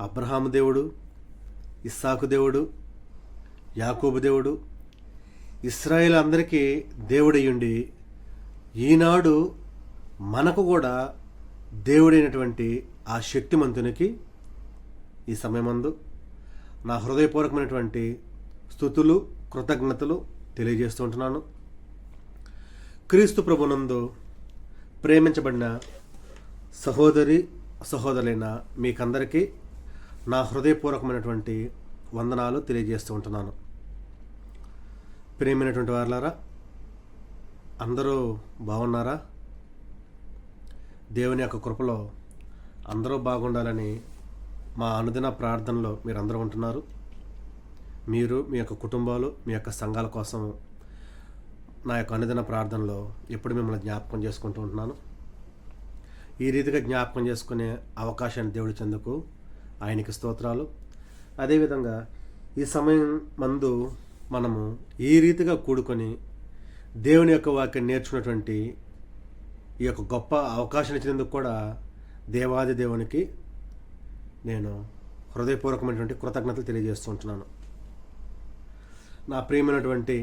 అబ్రహాము దేవుడు, ఇస్సాకు దేవుడు, యాకోబు దేవుడు, ఇశ్రాయేలు అందరికీ దేవుడయ్యుండి ఈనాడు మనకు కూడా దేవుడైనటువంటి ఆ శక్తిమంతునికి ఈ సమయమందు నా హృదయపూర్వకమైనటువంటి స్తుతులు, కృతజ్ఞతలు తెలియజేస్తూ ఉంటున్నాను. క్రీస్తు ప్రభునందు ప్రేమించబడిన సహోదరి సహోదరులైన మీకందరికీ నా హృదయపూర్వకమైనటువంటి వందనాలు తెలియజేస్తూ ఉంటున్నాను. ప్రేమైనటువంటి వారులారా, అందరూ బాగున్నారా? దేవుని యొక్క కృపలో అందరూ బాగుండాలని మా అనుదిన ప్రార్థనలో మీరందరూ ఉంటున్నారు. మీరు, మీ యొక్క కుటుంబాలు, మీ యొక్క సంఘాల కోసం నా యొక్క అనుదిన ప్రార్థనలో ఎప్పుడు మిమ్మల్ని జ్ఞాపకం చేసుకుంటూ ఉంటున్నాను. ఈ రీతిగా జ్ఞాపకం చేసుకునే అవకాశాన్ని దేవుడి చెందుకు ఆయనకి స్తోత్రాలు. అదేవిధంగా ఈ సమయం మందు మనము ఈ రీతిగా కూడుకొని దేవుని యొక్క వాక్యం నేర్చుకున్నటువంటి ఈ యొక్క గొప్ప అవకాశం ఇచ్చినందుకు కూడా దేవాది దేవునికి నేను హృదయపూర్వకమైనటువంటి కృతజ్ఞతలు తెలియజేస్తుంటున్నాను. నా ప్రియమైనటువంటి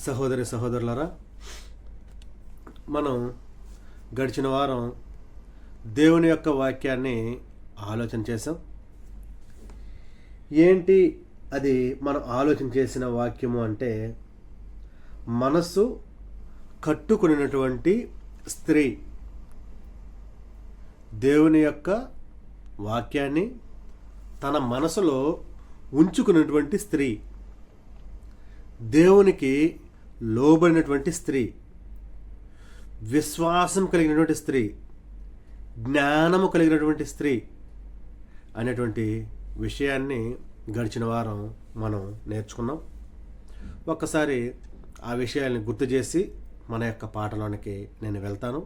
సహోదరి సహోదరులారా, మనం గడిచిన వారం దేవుని యొక్క వాక్యాన్ని ఆలోచన చేసాం. ఏంటి అది మనం ఆలోచన చేసిన వాక్యము అంటే, మనస్సు కట్టుకున్నటువంటి స్త్రీ దేవుని యొక్క వాక్యాన్ని తన మనసులో ఉంచుకున్నటువంటి స్త్రీ, దేవునికి లోబడినటువంటి స్త్రీ, విశ్వాసం కలిగినటువంటి స్త్రీ, జ్ఞానము కలిగినటువంటి స్త్రీ అనేటువంటి విషయాన్ని గడిచిన వారం మనం నేర్చుకున్నాం. ఒక్కసారి ఆ విషయాల్ని గుర్తు చేసి మన యొక్క పాఠంలోనికి నేను వెళ్తాను.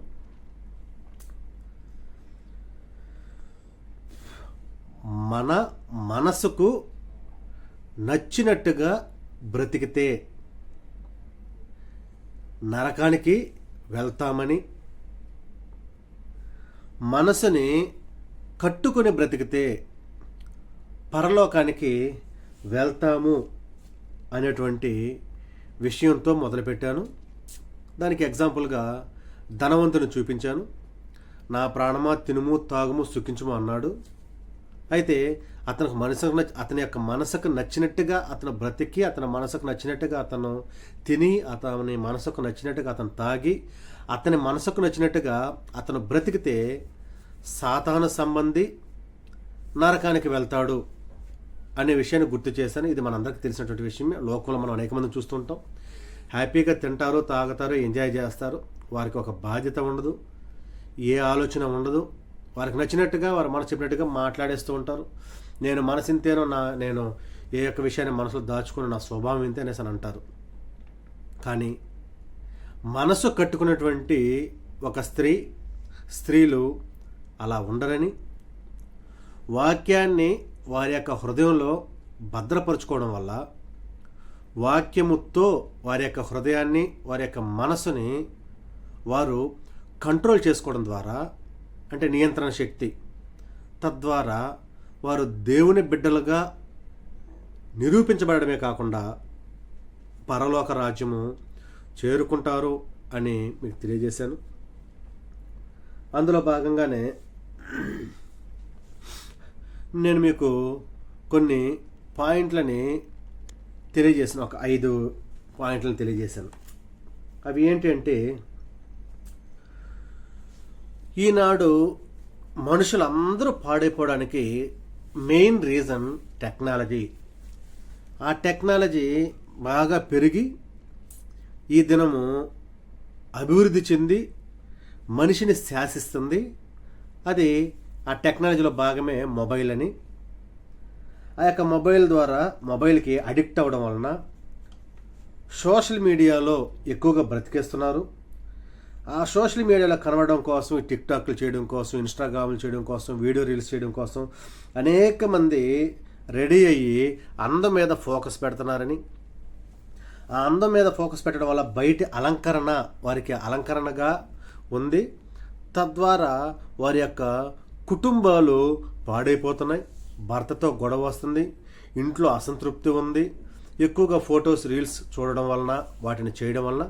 మన మనసుకు నచ్చినట్టుగా బ్రతికితే నరకానికి వెళ్తామని, మనసుని కట్టుకొని బ్రతికితే పరలోకానికి వెళ్తాము అనేటువంటి విషయంతో మొదలుపెట్టాను. దానికి ఎగ్జాంపుల్గా ధనవంతుని చూపించాను. నా ప్రాణమా తినుము తాగుము సుఖించుము అన్నాడు. అయితే అతని యొక్క మనసుకు నచ్చినట్టుగా అతను బ్రతికి, అతని మనసుకు నచ్చినట్టుగా అతను తిని, అతని మనసుకు నచ్చినట్టుగా అతను తాగి, అతని మనసుకు నచ్చినట్టుగా అతను బ్రతికితే సాతాను సంబంధి నరకానికి వెళ్తాడు అనే విషయాన్ని గుర్తు చేశాను. ఇది మనందరికీ తెలిసినటువంటి విషయం. లోకంలో మనం అనేక మందిని చూస్తుంటాం. హ్యాపీగా తింటారు, తాగుతారు, ఎంజాయ్ చేస్తారు. వారికి ఒక బాధ్యత ఉండదు, ఏ ఆలోచన ఉండదు. వారికి నచ్చినట్టుగా, వారు మనసు చెప్పినట్టుగా మాట్లాడేస్తూ ఉంటారు. నేను మనసు ఇంతేనో, నేను ఏ యొక్క విషయాన్ని మనసులో దాచుకుని నా స్వభావం ఇంతే అనేసి అని అంటారు. కానీ మనసు కట్టుకున్నటువంటి ఒక స్త్రీలు అలా ఉండరని, వాక్యాన్ని వారి యొక్క హృదయంలో భద్రపరుచుకోవడం వల్ల, వాక్యముతో వారి యొక్క హృదయాన్ని, వారి యొక్క మనసుని వారు కంట్రోల్ చేసుకోవడం ద్వారా, అంటే నియంత్రణ శక్తి, తద్వారా వారు దేవుని బిడ్డలుగా నిరూపించబడమే కాకుండా పరలోక రాజ్యము చేరుకుంటారు అని మీకు తెలియజేశాను. అందులో భాగంగానే నేను మీకు కొన్ని పాయింట్లని తెలియజేశాను. ఒక 5 పాయింట్లను తెలియజేశాను. అవి ఏంటి అంటే, ఈనాడు మనుషులందరూ పాడైపోవడానికి మెయిన్ రీజన్ టెక్నాలజీ. ఆ టెక్నాలజీ బాగా పెరిగి ఈ దినము అభివృద్ధి చెంది మనిషిని శాసిస్తుంది. అది ఆ టెక్నాలజీలో భాగమే మొబైల్ అని. ఆ యొక్క మొబైల్ ద్వారా, మొబైల్కి అడిక్ట్ అవ్వడం వలన సోషల్ మీడియాలో ఎక్కువగా బ్రతికేస్తున్నారు. ఆ సోషల్ మీడియాలో కనబడడం కోసం, టిక్టాక్లు చేయడం కోసం, ఇన్స్టాగ్రామ్లు చేయడం కోసం, వీడియో రీల్స్ చేయడం కోసం అనేక మంది రెడీ అయ్యి అందం మీద ఫోకస్ పెడుతున్నారని, ఆ అందం మీద ఫోకస్ పెట్టడం వల్ల బయటి అలంకరణ వారికి అలంకరణగా ఉంది. తద్వారా వారి యొక్క కుటుంబాలు పాడైపోతున్నాయి. భర్తతో గొడవ వస్తుంది, ఇంట్లో అసంతృప్తి ఉంది, ఎక్కువగా ఫొటోస్ రీల్స్ చూడడం వలన, వాటిని చేయడం వలన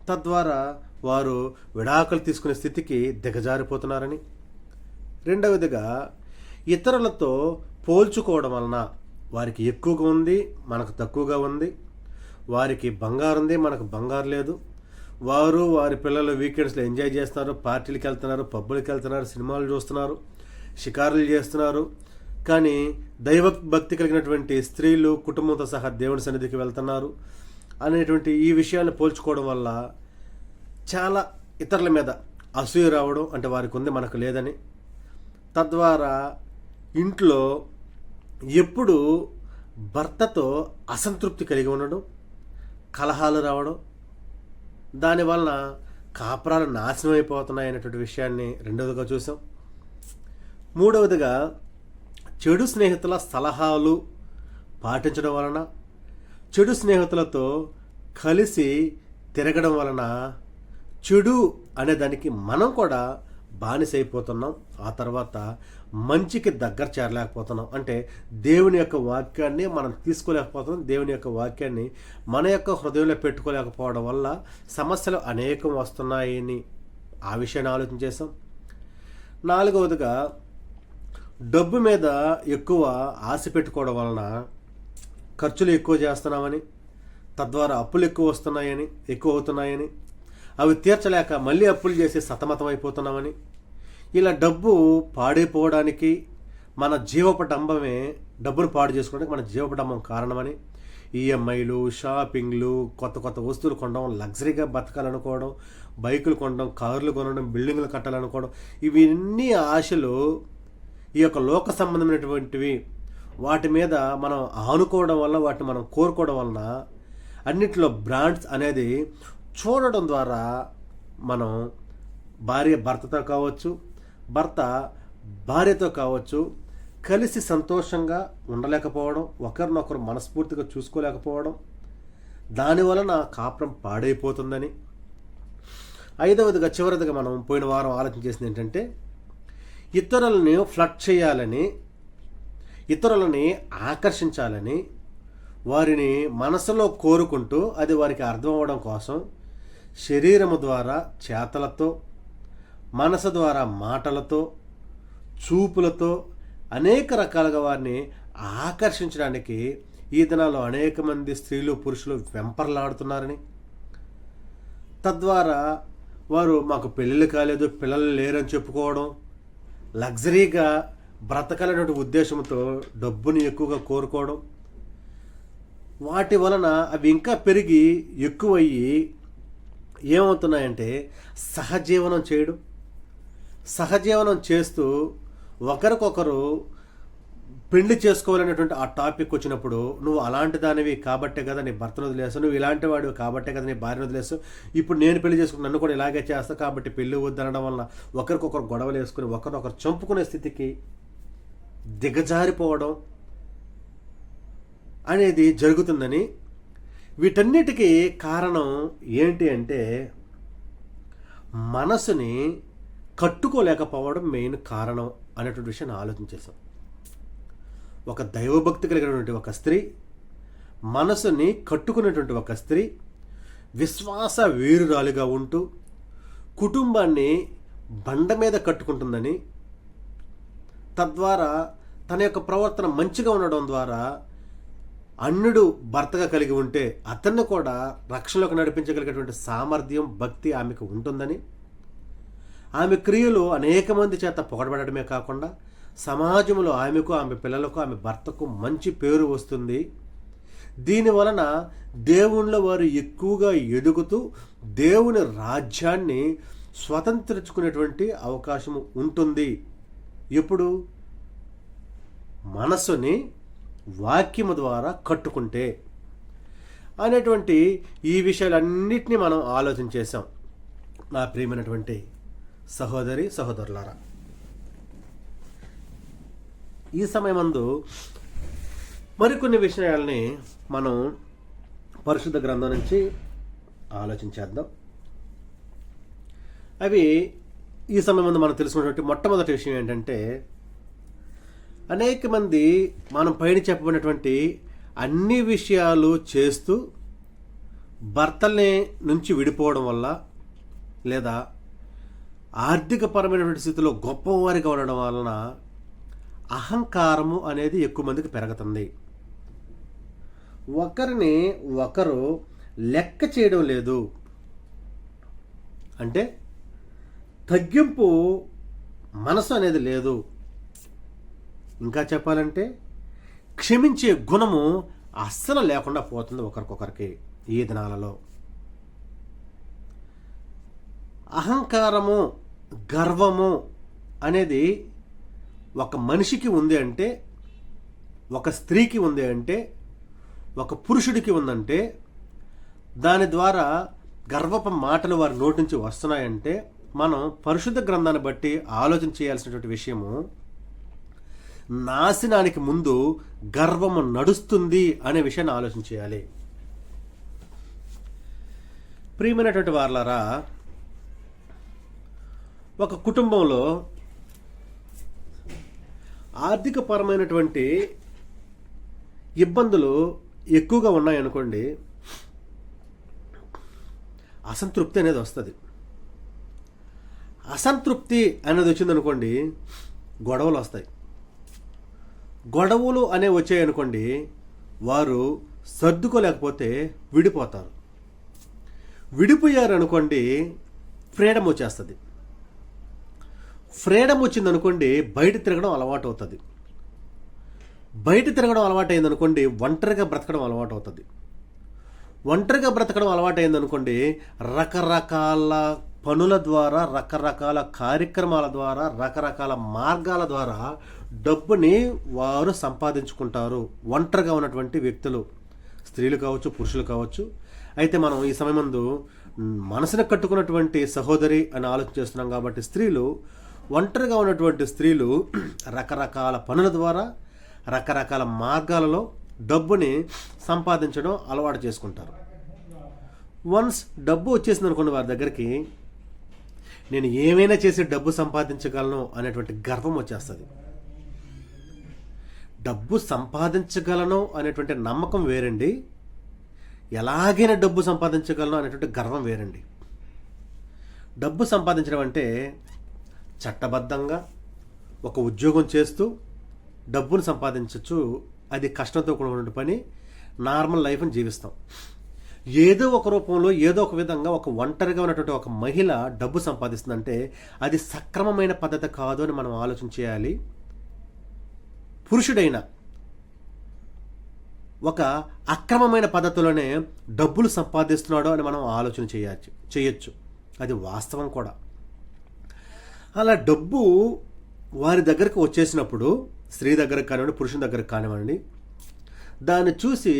తద్వారా వారు విడాకులు తీసుకునే స్థితికి దిగజారిపోతున్నారని. రెండవదిగా ఇతరులతో పోల్చుకోవడం వలన వారికి ఎక్కువగా ఉంది, మనకు తక్కువగా ఉంది, వారికి బంగారు ఉంది, మనకు బంగారు లేదు, వారు వారి పిల్లలు వీకెండ్స్లో ఎంజాయ్ చేస్తున్నారు, పార్టీలకు వెళ్తున్నారు, పబ్బులకు వెళ్తున్నారు, సినిమాలు చూస్తున్నారు, షికారులు చేస్తున్నారు. కానీ దైవభక్తి కలిగినటువంటి స్త్రీలు కుటుంబంతో సహా దేవుని సన్నిధికి వెళ్తున్నారు అనేటువంటి ఈ విషయాన్ని పోల్చుకోవడం వల్ల చాలా ఇతరుల మీద అసూయ రావడం, అంటే వారికి ఉంది మనకు లేదని. తద్వారా ఇంట్లో ఎప్పుడు భర్తతో అసంతృప్తి కలిగి ఉండడం, కలహాలు రావడం, దానివలన కాపురాలు నాశనం అయిపోతున్నాయి అనేటువంటి విషయాన్ని రెండవదిగా చూసాం. మూడవదిగా చెడు స్నేహితుల సలహాలు పాటించడం వలన, చెడు స్నేహితులతో కలిసి తిరగడం వలన చెడు అనే దానికి మనం కూడా బానిసైపోతున్నాం. ఆ తర్వాత మంచికి దగ్గర చేరలేకపోతున్నాం. అంటే దేవుని యొక్క వాక్యాన్ని మనం తీసుకోలేకపోతున్నాం. దేవుని యొక్క వాక్యాన్ని మన యొక్క హృదయంలో పెట్టుకోలేకపోవడం వల్ల సమస్యలు అనేకం వస్తున్నాయని ఆ విషయాన్ని ఆలోచన చేసాం. నాలుగవదిగా డబ్బు మీద ఎక్కువ ఆశ పెట్టుకోవడం వలన ఖర్చులు ఎక్కువ చేస్తున్నామని, తద్వారా అప్పులు ఎక్కువ అవుతున్నాయని, అవి తీర్చలేక మళ్ళీ అప్పులు చేసి సతమతం అయిపోతున్నామని, ఇలా డబ్బు పాడైపోవడానికి మన జీవపటంబమే, డబ్బును పాడు చేసుకోవడానికి మన జీవపటంబం కారణమని, ఈఎంఐలు, షాపింగ్లు, కొత్త కొత్త వస్తువులు కొనడం, లగ్జరీగా బతకాలనుకోవడం, బైకులు కొనడం, కార్లు కొనడం, బిల్డింగ్లు కట్టాలనుకోవడం, ఇవన్నీ ఆశలు ఈ యొక్క లోక సంబంధమైనటువంటివి వాటి మీద మనం ఆనుకోవడం వల్ల, వాటిని మనం కోరుకోవడం వలన అన్నిట్లో బ్రాండ్స్ అనేది చూడడం ద్వారా మనం భార్య భర్తతో కావచ్చు, భర్త భార్యతో కావచ్చు కలిసి సంతోషంగా ఉండలేకపోవడం, ఒకరినొకరు మనస్ఫూర్తిగా చూసుకోలేకపోవడం, దానివలన కాపురం పాడైపోతుందని. ఐదవదిగా చివరిదిగా మనం పోయిన వారం ఆలోచన చేసింది ఏంటంటే, ఇతరులని ఫ్లర్ట్ చేయాలని, ఇతరులని ఆకర్షించాలని, వారిని మనసులో కోరుకుంటూ అది వారికి అర్థం అవ్వడం కోసం శరీరము ద్వారా చేతలతో, మనసు ద్వారా మాటలతో, చూపులతో అనేక రకాలుగా వారిని ఆకర్షించడానికి ఈ దినాల్లో అనేక మంది స్త్రీలు పురుషులు వెంపర్లాడుతున్నారని, తద్వారా వారు మాకు పెళ్ళిళ్ళు కాలేదు, పిల్లలు లేరని చెప్పుకోవడం, లగ్జరీగా బ్రతకాలనే ఉద్దేశంతో డబ్బుని ఎక్కువగా కోరుకోవడం, వాటి వలన అవి ఇంకా పెరిగి ఎక్కువయ్యి ఏమవుతున్నాయంటే సహజీవనం చేస్తూ ఒకరికొకరు పెళ్లి చేసుకోవాలనేటువంటి ఆ టాపిక్ వచ్చినప్పుడు, నువ్వు అలాంటి దానివి కాబట్టే కదా నీ భర్తను వదిలేస్తావు, నువ్వు ఇలాంటి వాడివి కాబట్టే కదా నీ భార్యను వదిలేస్తావు, ఇప్పుడు నేను పెళ్లి చేసుకుని నన్ను కూడా ఇలాగే చేస్తా కాబట్టి పెళ్లి వద్దనడం వల్ల ఒకరికొకరు గొడవలు వేసుకుని ఒకరినొకరు చంపుకునే స్థితికి దిగజారిపోవడం అనేది జరుగుతుందని. వీటన్నిటికీ కారణం ఏంటి అంటే, మనసుని కట్టుకోలేకపోవడం మెయిన్ కారణం అనేటువంటి విషయాన్ని ఆలోచించేసాం. ఒక దైవభక్తి కలిగినటువంటి ఒక స్త్రీ, మనసుని కట్టుకునేటువంటి ఒక స్త్రీ విశ్వాస వీరురాలిగా ఉంటూ కుటుంబాన్ని బండ మీద కట్టుకుంటుందని, తద్వారా తన యొక్క ప్రవర్తన మంచిగా ఉండడం ద్వారా అన్యుడు భర్తగా కలిగి ఉంటే అతన్ని కూడా రక్షణలోకి నడిపించగలిగేటువంటి సామర్థ్యం, భక్తి ఆమెకు ఉంటుందని, ఆమె క్రియలు అనేక మంది చేత పొగడబడమే కాకుండా సమాజంలో ఆమెకు, ఆమె పిల్లలకు, ఆమె భర్తకు మంచి పేరు వస్తుంది. దీనివలన దేవుళ్ళ వారు ఎక్కువగా ఎదుగుతూ దేవుని రాజ్యాన్ని స్వతంత్రించుకునేటువంటి అవకాశం ఉంటుంది. ఎప్పుడు? మనసుని వాక్యము ద్వారా కట్టుకుంటే అనేటువంటి ఈ విషయాలన్నింటినీ మనం ఆలోచన చేసాం. నా ప్రియమైనటువంటి సహోదరి సహోదరులారా, ఈ సమయమందు మరికొన్ని విషయాల్ని మనం పరిశుద్ధ గ్రంథం నుంచి ఆలోచించేద్దాం. అవి ఈ సమయం ముందు మనం తెలుసుకున్నటువంటి మొట్టమొదటి విషయం ఏంటంటే, అనేక మంది మనం పైన చెప్పబడినటువంటి అన్ని విషయాలు చేస్తూ భర్తల్ని నుంచి విడిపోవడం వల్ల, లేదా ఆర్థికపరమైనటువంటి స్థితిలో గొప్పవారిగా ఉండడం వలన అహంకారము అనేది ఎక్కువ మందికి పెరుగుతుంది. ఒకరిని ఒకరు లెక్క చేయడం లేదు. అంటే తగ్గింపు మనసు అనేది లేదు. ఇంకా చెప్పాలంటే క్షమించే గుణము అస్సలు లేకుండా పోతుంది ఒకరికొకరికి ఈ దినాలలో. అహంకారము, గర్వము అనేది ఒక మనిషికి ఉంది అంటే, ఒక స్త్రీకి ఉంది అంటే, ఒక పురుషుడికి ఉందంటే, దాని ద్వారా గర్వపు మాటలు వారి నోటి నుంచి వస్తున్నాయంటే మనం పరిశుద్ధ గ్రంథాన్ని బట్టి ఆలోచన చేయాల్సినటువంటి విషయము, నాశనానికి ముందు గర్వము నడుస్తుంది అనే విషయాన్ని ఆలోచన చేయాలి. ప్రియమైనటువంటి వారలారా, ఒక కుటుంబంలో ఆర్థికపరమైనటువంటి ఇబ్బందులు ఎక్కువగా ఉన్నాయనుకోండి, అసంతృప్తి అనేది వస్తుంది. అసంతృప్తి అనేది వచ్చిందనుకోండి, గొడవలు వస్తాయి. గొడవలు అనేవి వచ్చాయనుకోండి, వారు సర్దుకోలేకపోతే విడిపోతారు. విడిపోయారు అనుకోండి, ఫ్రీడమ్ వచ్చేస్తుంది. ఫ్రీడమ్ వచ్చిందనుకోండి, బయట తిరగడం అలవాటు అవుతుంది. బయట తిరగడం అలవాటు అయిందనుకోండి, ఒంటరిగా బ్రతకడం అలవాటు అవుతుంది. ఒంటరిగా బ్రతకడం అలవాటు అయిందనుకోండి, రకరకాల పనుల ద్వారా, రకరకాల కార్యక్రమాల ద్వారా, రకరకాల మార్గాల ద్వారా డబ్బుని వారు సంపాదించుకుంటారు. ఒంటరిగా ఉన్నటువంటి వ్యక్తులు, స్త్రీలు కావచ్చు, పురుషులు కావచ్చు. అయితే మనం ఈ సమయం ముందు మనసును కట్టుకున్నటువంటి సహోదరి అని ఆలోచన చేస్తున్నాం కాబట్టి, స్త్రీలు, ఒంటరిగా ఉన్నటువంటి స్త్రీలు రకరకాల పనుల ద్వారా, రకరకాల మార్గాలలో డబ్బుని సంపాదించడం అలవాటు చేసుకుంటారు. వన్స్ డబ్బు వచ్చేసింది అనుకోండి వారి దగ్గరికి, నేను ఏమైనా చేసి డబ్బు సంపాదించగలను అనేటువంటి గర్వం వచ్చేస్తుంది. డబ్బు సంపాదించగలను అనేటువంటి నమ్మకం వేరండి, ఎలాగైనా డబ్బు సంపాదించగలను అనేటువంటి గర్వం వేరండి. డబ్బు సంపాదించడం అంటే చట్టబద్ధంగా ఒక ఉద్యోగం చేస్తూ డబ్బును సంపాదించవచ్చు. అది కష్టంతో కూడిన పని. నార్మల్ లైఫ్ని జీవిస్తాం. ఏదో ఒక రూపంలో, ఏదో ఒక విధంగా ఒక ఒంటరిగా ఉన్నటువంటి ఒక మహిళ డబ్బు సంపాదిస్తుందంటే అది సక్రమమైన పద్ధతి కాదు అని మనం ఆలోచన చేయాలి. పురుషుడైనా ఒక అక్రమమైన పద్ధతిలోనే డబ్బులు సంపాదిస్తున్నాడు అని మనం ఆలోచన చేయొచ్చు. అది వాస్తవం కూడా. అలా డబ్బు వారి దగ్గరకు వచ్చేసినప్పుడు, స్త్రీ దగ్గరకు కానివ్వండి, పురుషుని దగ్గరకు కానివ్వండి, దాన్ని చూసి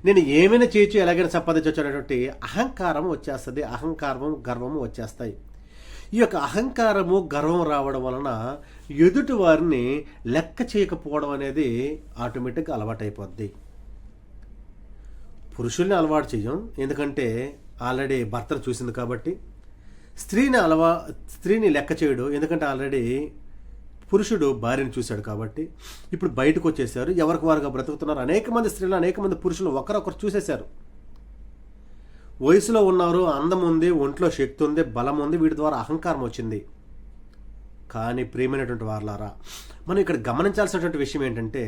నేను ఏమైనా చేయొచ్చు, ఎలాగైనా సంపాదించవచ్చు అనేటువంటి అహంకారం వచ్చేస్తుంది. అహంకారము, గర్వము వచ్చేస్తాయి. ఈ యొక్క అహంకారము, గర్వం రావడం వలన ఎదుటి వారిని లెక్క చేయకపోవడం అనేది ఆటోమేటిక్గా అలవాటైపోద్ది. పురుషుల్ని అలవాటు చేయం, ఎందుకంటే ఆల్రెడీ భర్తను చూసింది కాబట్టి. స్త్రీని లెక్క చేయడు, ఎందుకంటే ఆల్రెడీ పురుషుడు భార్యను చూశాడు కాబట్టి. ఇప్పుడు బయటకు వచ్చేసారు, ఎవరికి వారుగా బ్రతుకుతున్నారు. అనేక మంది స్త్రీలు, అనేక మంది పురుషులు ఒకరొకరు చూసేశారు. వయసులో ఉన్నారు, అందం ఉంది, ఒంట్లో శక్తి ఉంది, బలం ఉంది, వీటి ద్వారా అహంకారం వచ్చింది. కానీ ప్రియమైనటువంటి వారలారా, మనం ఇక్కడ గమనించాల్సినటువంటి విషయం ఏంటంటే,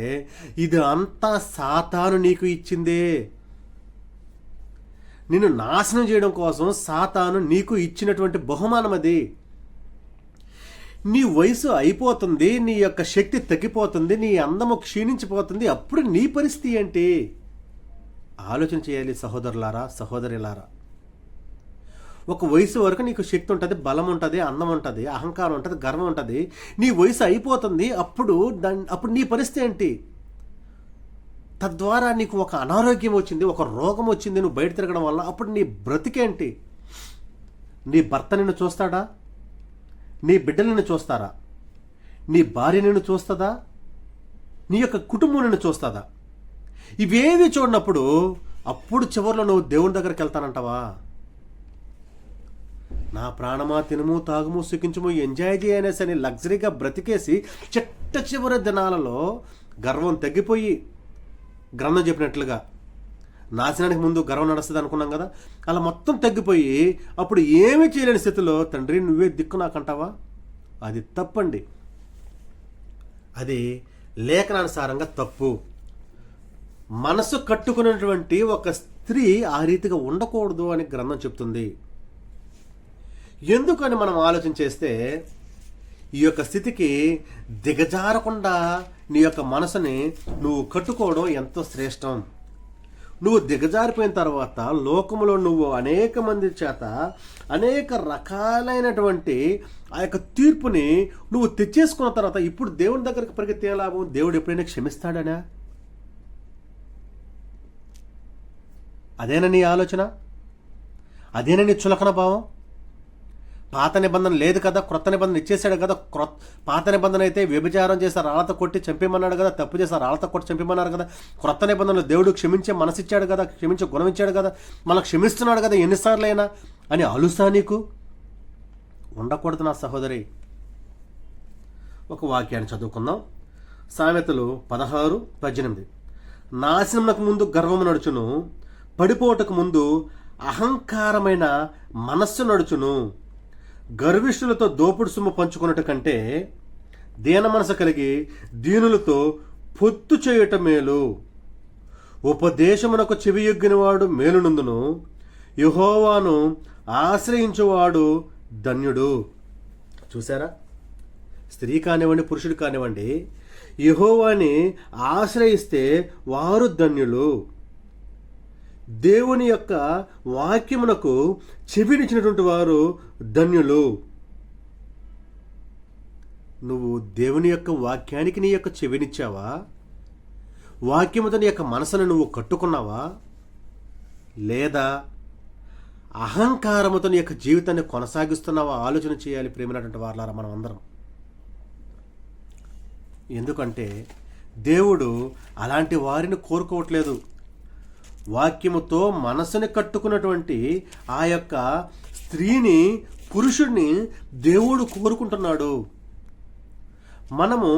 ఇది అంతా సాతాను నీకు ఇచ్చిందే. నిన్ను నాశనం చేయడం కోసం సాతాను నీకు ఇచ్చినటువంటి బహుమానం అది. నీ వయసు అయిపోతుంది, నీ యొక్క శక్తి తగ్గిపోతుంది, నీ అందము క్షీణించిపోతుంది. అప్పుడు నీ పరిస్థితి ఏంటి? ఆలోచన చేయాలి సహోదరులారా, సహోదరులారా. ఒక వయసు వరకు నీకు శక్తి ఉంటుంది, బలం ఉంటుంది, అందం ఉంటుంది, అహంకారం ఉంటుంది, గర్వం ఉంటుంది. నీ వయసు అయిపోతుంది, అప్పుడు నీ పరిస్థితి ఏంటి? తద్వారా నీకు ఒక అనారోగ్యం వచ్చింది, ఒక రోగం వచ్చింది, నువ్వు బయట తిరగడం వల్ల. అప్పుడు నీ బ్రతికేంటి? నీ భర్త నిన్ను చూస్తాడా? నీ బిడ్డలు నిన్ను చూస్తారా? నీ భార్య నిన్ను చూస్తుందా? నీ యొక్క కుటుంబం నిన్ను చూస్తుందా? ఇవేవి చూడనప్పుడు అప్పుడు చివరిలో నువ్వు దేవుని దగ్గరికి వెళ్తానంటావా? నా ప్రాణమా తినుము తాగుము సుఖించుము ఎంజాయ్ చేయనేసి అని లగ్జరీగా బ్రతికేసి చిట్ట చివరి దినాలలో గర్వం తగ్గిపోయి గ్రంథం చెప్పినట్లుగా నాశనానికి ముందు గర్వం నడుస్తుంది అనుకున్నాం కదా, అలా మొత్తం తగ్గిపోయి అప్పుడు ఏమీ చేయలేని స్థితిలో తండ్రి నువ్వే దిక్కు నాకంటావా? అది తప్పండి. అది లేఖనానుసారంగా తప్పు. మనసు కట్టుకున్నటువంటి ఒక స్త్రీ ఆ రీతిగా ఉండకూడదు అని గ్రంథం చెప్తుంది. ఎందుకని మనం ఆలోచన చేస్తే ఈ యొక్క స్థితికి దిగజారకుండా నీ యొక్క మనసుని నువ్వు కట్టుకోవడం ఎంతో శ్రేష్టం. నువ్వు దిగజారిపోయిన తర్వాత లోకములో నువ్వు అనేక మంది చేత అనేక రకాలైనటువంటి ఆ యొక్క తీర్పుని నువ్వు తెచ్చేసుకున్న తర్వాత ఇప్పుడు దేవుని దగ్గరికి పరిగెత్తే లాభం? దేవుడు ఎప్పుడైనా క్షమిస్తాడనా? అదేనా నీ ఆలోచన? అదేనా నీ చులకన భావం? పాత నిబంధన లేదు కదా, క్రొత్త నిబంధన ఇచ్చేసాడు కదా. పాత నిబంధన అయితే వ్యభిచారం చేస్తారు రాళ్ళతో కొట్టి చంపేమన్నాడు కదా, తప్పు చేస్తారు రాళ్ళతో కొట్టి చంపేమన్నారు కదా. క్రొత్త నిబంధనలు దేవుడు క్షమించే మనసిచ్చాడు కదా, క్షమించే గుణం ఇచ్చాడు కదా, మనకు క్షమిస్తున్నాడు కదా ఎన్నిసార్లైనా అని అలుసా నీకు? ఉండకూడదు నా సహోదరి. ఒక వాక్యాన్ని చదువుకుందాం. సామెతలు 16:18. నాశనమునకు ముందు గర్వము నడుచును, పడిపోటకు ముందు అహంకారమైన మనస్సు నడుచును. గర్విష్ఠులతో దోపుడు సొమ్ము పంచుకున్నట్టు కంటే దీన మనసు కలిగి దీనులతో పొత్తు చేయుట మేలు. ఉపదేశమునకు చెవియొగ్గినవాడు మేలునందును, యెహోవాను ఆశ్రయించువాడు ధన్యుడు. చూసారా? స్త్రీ కానివ్వండి పురుషుడు కానివ్వండి, యెహోవాని ఆశ్రయిస్తే వారు ధన్యులు. దేవుని యొక్క వాక్యమునకు చెవినిచ్చినటువంటి వారు ధన్యులు. నువ్వు దేవుని యొక్క వాక్యానికి నీ యొక్క చెవినిచ్చావా? వాక్యముతో నీ యొక్క మనసును నువ్వు కట్టుకున్నావా? లేదా అహంకారముతో నీ యొక్క జీవితాన్ని కొనసాగిస్తున్నావా? ఆలోచన చేయాలి ప్రేమైనటువంటి వారలారా మనం అందరం. ఎందుకంటే దేవుడు అలాంటి వారిని కోరుకోవట్లేదు. వాక్యముతో మనసుని కట్టుకున్నటువంటి ఆ యొక్క స్త్రీని పురుషుడిని దేవుడు కోరుకుంటున్నాడు. మనము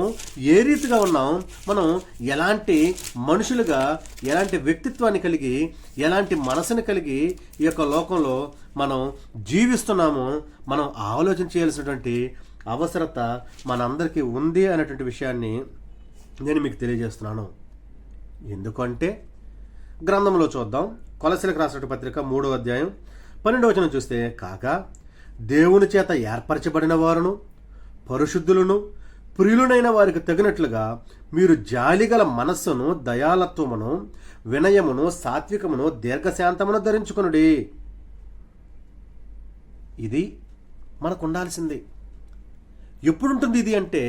ఏ రీతిగా ఉన్నాం, మనం ఎలాంటి మనుషులుగా, ఎలాంటి వ్యక్తిత్వాన్ని కలిగి, ఎలాంటి మనసుని కలిగి ఈ యొక్క లోకంలో మనం జీవిస్తున్నామో మనం ఆలోచన చేయాల్సినటువంటి అవసరత మనందరికీ ఉంది అనేటువంటి విషయాన్ని నేను మీకు తెలియజేస్తున్నాను. ఎందుకంటే గ్రంథంలో చూద్దాం. కొలసీలకు రాసిన పత్రిక 3వ అధ్యాయం 12వ వచనం చూస్తే, కాగా దేవుని చేత ఏర్పరచబడిన వారును పరిశుద్ధులను ప్రియులైన వారికి తగినట్లుగా మీరు జాలిగల మనస్సును, దయాలత్వమును, వినయమును, సాత్వికమును, దీర్ఘశాంతమును ధరించుకొనుడి. ఇది మనకు ఉండాల్సింది. ఎప్పుడుంటుంది ఇది అంటే,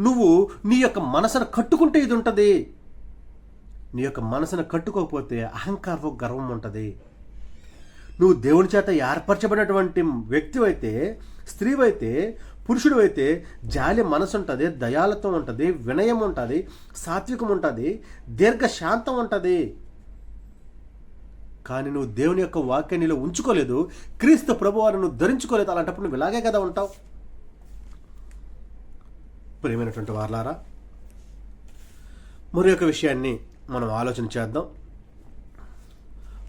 నువ్వు నీ యొక్క మనసును కట్టుకుంటే ఇది ఉంటుంది. నీ యొక్క మనసును కట్టుకోకపోతే అహంకారం, గర్వం ఉంటుంది. నువ్వు దేవుని చేత ఏర్పరచబడినటువంటి వ్యక్తివైతే, స్త్రీవైతే, పురుషుడు అయితే జాలి మనసు ఉంటుంది, దయాలత్వం ఉంటుంది, వినయం ఉంటుంది, సాత్వికం ఉంటుంది, దీర్ఘశాంతం ఉంటుంది. కానీ నువ్వు దేవుని యొక్క వాక్యాన్ని ఉంచుకోలేదు, క్రీస్తు ప్రభువారిని నువ్వు ధరించుకోలేదు. అలాంటప్పుడు నువ్వు ఇలాగే కదా ఉంటావు. ప్రియమైనటువంటి వారలారా, మరి యొక్క విషయాన్ని మనం ఆలోచన చేద్దాం.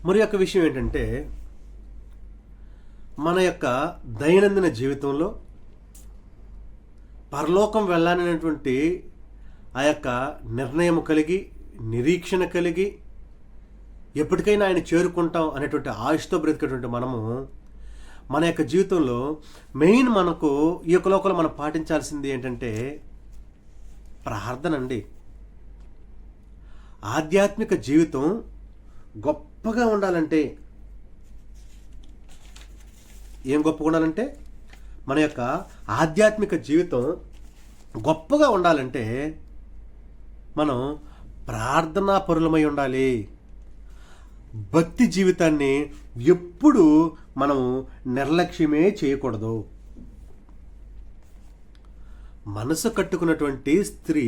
మరి యొక్క విషయం ఏంటంటే, మన యొక్క దైనందిన జీవితంలో పరలోకం వెళ్ళాలనేటువంటి ఆ యొక్క నిర్ణయం కలిగి, నిరీక్షణ కలిగి, ఎప్పటికైనా ఆయన చేరుకుంటాం అనేటువంటి ఆశతో బ్రతికేటువంటి మనము మన యొక్క జీవితంలో మెయిన్ మనకు ఈ యొక్క లోకంలో మనం పాటించాల్సింది ఏంటంటే ప్రార్థన అండి. ఆధ్యాత్మిక జీవితం గొప్పగా ఉండాలంటే ఏం గొప్పగా ఉండాలంటే, మన యొక్క ఆధ్యాత్మిక జీవితం గొప్పగా ఉండాలంటే మనం ప్రార్థనా పరులమై ఉండాలి. భక్తి జీవితాన్ని ఎప్పుడు మనము నిర్లక్ష్యమే చేయకూడదు. మనసు కట్టుకున్నటువంటి స్త్రీ,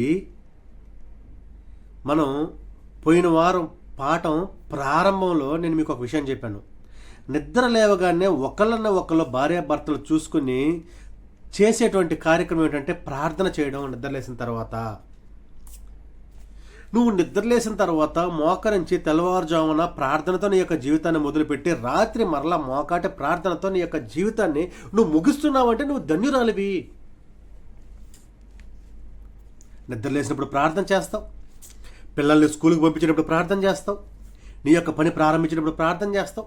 మనం పోయిన వారం పాఠం ప్రారంభంలో నేను మీకు ఒక విషయం చెప్పాను. నిద్ర లేవగానే ఒకళ్ళు భార్యాభర్తలు చూసుకుని చేసేటువంటి కార్యక్రమం ఏంటంటే ప్రార్థన చేయడం. నిద్రలేసిన తర్వాత నువ్వు నిద్రలేసిన తర్వాత మోకరించి తెల్లవారుజామున ప్రార్థనతో నీ యొక్క జీవితాన్ని మొదలుపెట్టి రాత్రి మరలా మోకాటి ప్రార్థనతో నీ యొక్క జీవితాన్ని నువ్వు ముగిస్తున్నావంటే నువ్వు ధన్యురాలివి. నిద్రలేసినప్పుడు ప్రార్థన చేస్తావు, పిల్లల్ని స్కూల్కి పంపించినప్పుడు ప్రార్థన చేస్తావు, నీ యొక్క పని ప్రారంభించినప్పుడు ప్రార్థన చేస్తావు,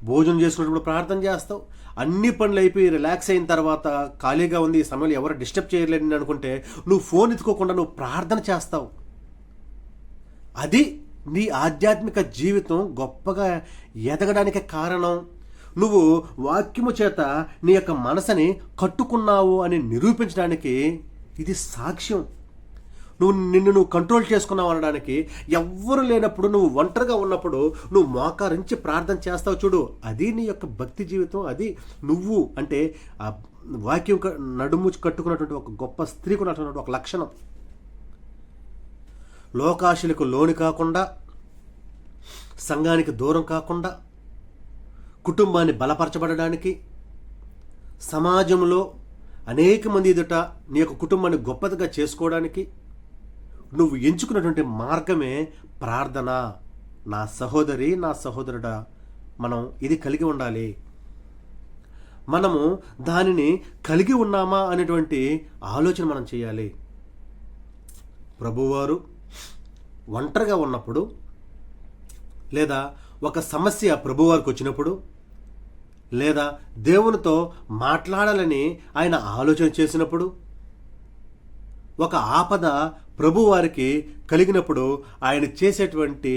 భోజనం చేసుకున్నప్పుడు ప్రార్థన చేస్తావు. అన్ని పనులు అయిపోయి రిలాక్స్ అయిన తర్వాత ఖాళీగా ఉంది, ఈ సమయంలో ఎవరు డిస్టర్బ్ చేయలేని అనుకుంటే నువ్వు ఫోన్ ఎత్తుకోకుండా నువ్వు ప్రార్థన చేస్తావు. అది నీ ఆధ్యాత్మిక జీవితం గొప్పగా ఎదగడానికి కారణం. నువ్వు వాక్యము చేత నీ యొక్క మనసుని కట్టుకున్నావు అని నిరూపించడానికి ఇది సాక్ష్యం. నిన్ను కంట్రోల్ చేసుకున్నావు అనడానికి. ఎవ్వరు లేనప్పుడు, నువ్వు ఒంటరిగా ఉన్నప్పుడు నువ్వు మోకారించి ప్రార్థన చేస్తావు చూడు, అది నీ యొక్క భక్తి జీవితం. అది నువ్వు అంటే ఆ వాక్యం నడుము కట్టుకున్నటువంటి ఒక గొప్ప స్త్రీకి ఉన్నటువంటి ఒక లక్షణం. లోకాశలకు లోని కాకుండా, సంఘానికి దూరం కాకుండా, కుటుంబాన్ని బలపరచబడడానికి, సమాజంలో అనేక మంది ఎదుట నీ యొక్క కుటుంబాన్ని గొప్పదిగా చేసుకోవడానికి నువ్వు ఎంచుకున్నటువంటి మార్గమే ప్రార్థన. నా సహోదరి, నా సహోదరుడా, మనం ఇది కలిగి ఉండాలి. మనము దానిని కలిగి ఉన్నామా అనేటువంటి ఆలోచన మనం చేయాలి. ప్రభువారు ఒంటరిగా ఉన్నప్పుడు, లేదా ఒక సమస్య ప్రభువారికి వచ్చినప్పుడు, లేదా దేవునితో మాట్లాడాలని ఆయన ఆలోచన చేసినప్పుడు, ఒక ఆపద ప్రభువారికి కలిగినప్పుడు ఆయన చేసేటువంటి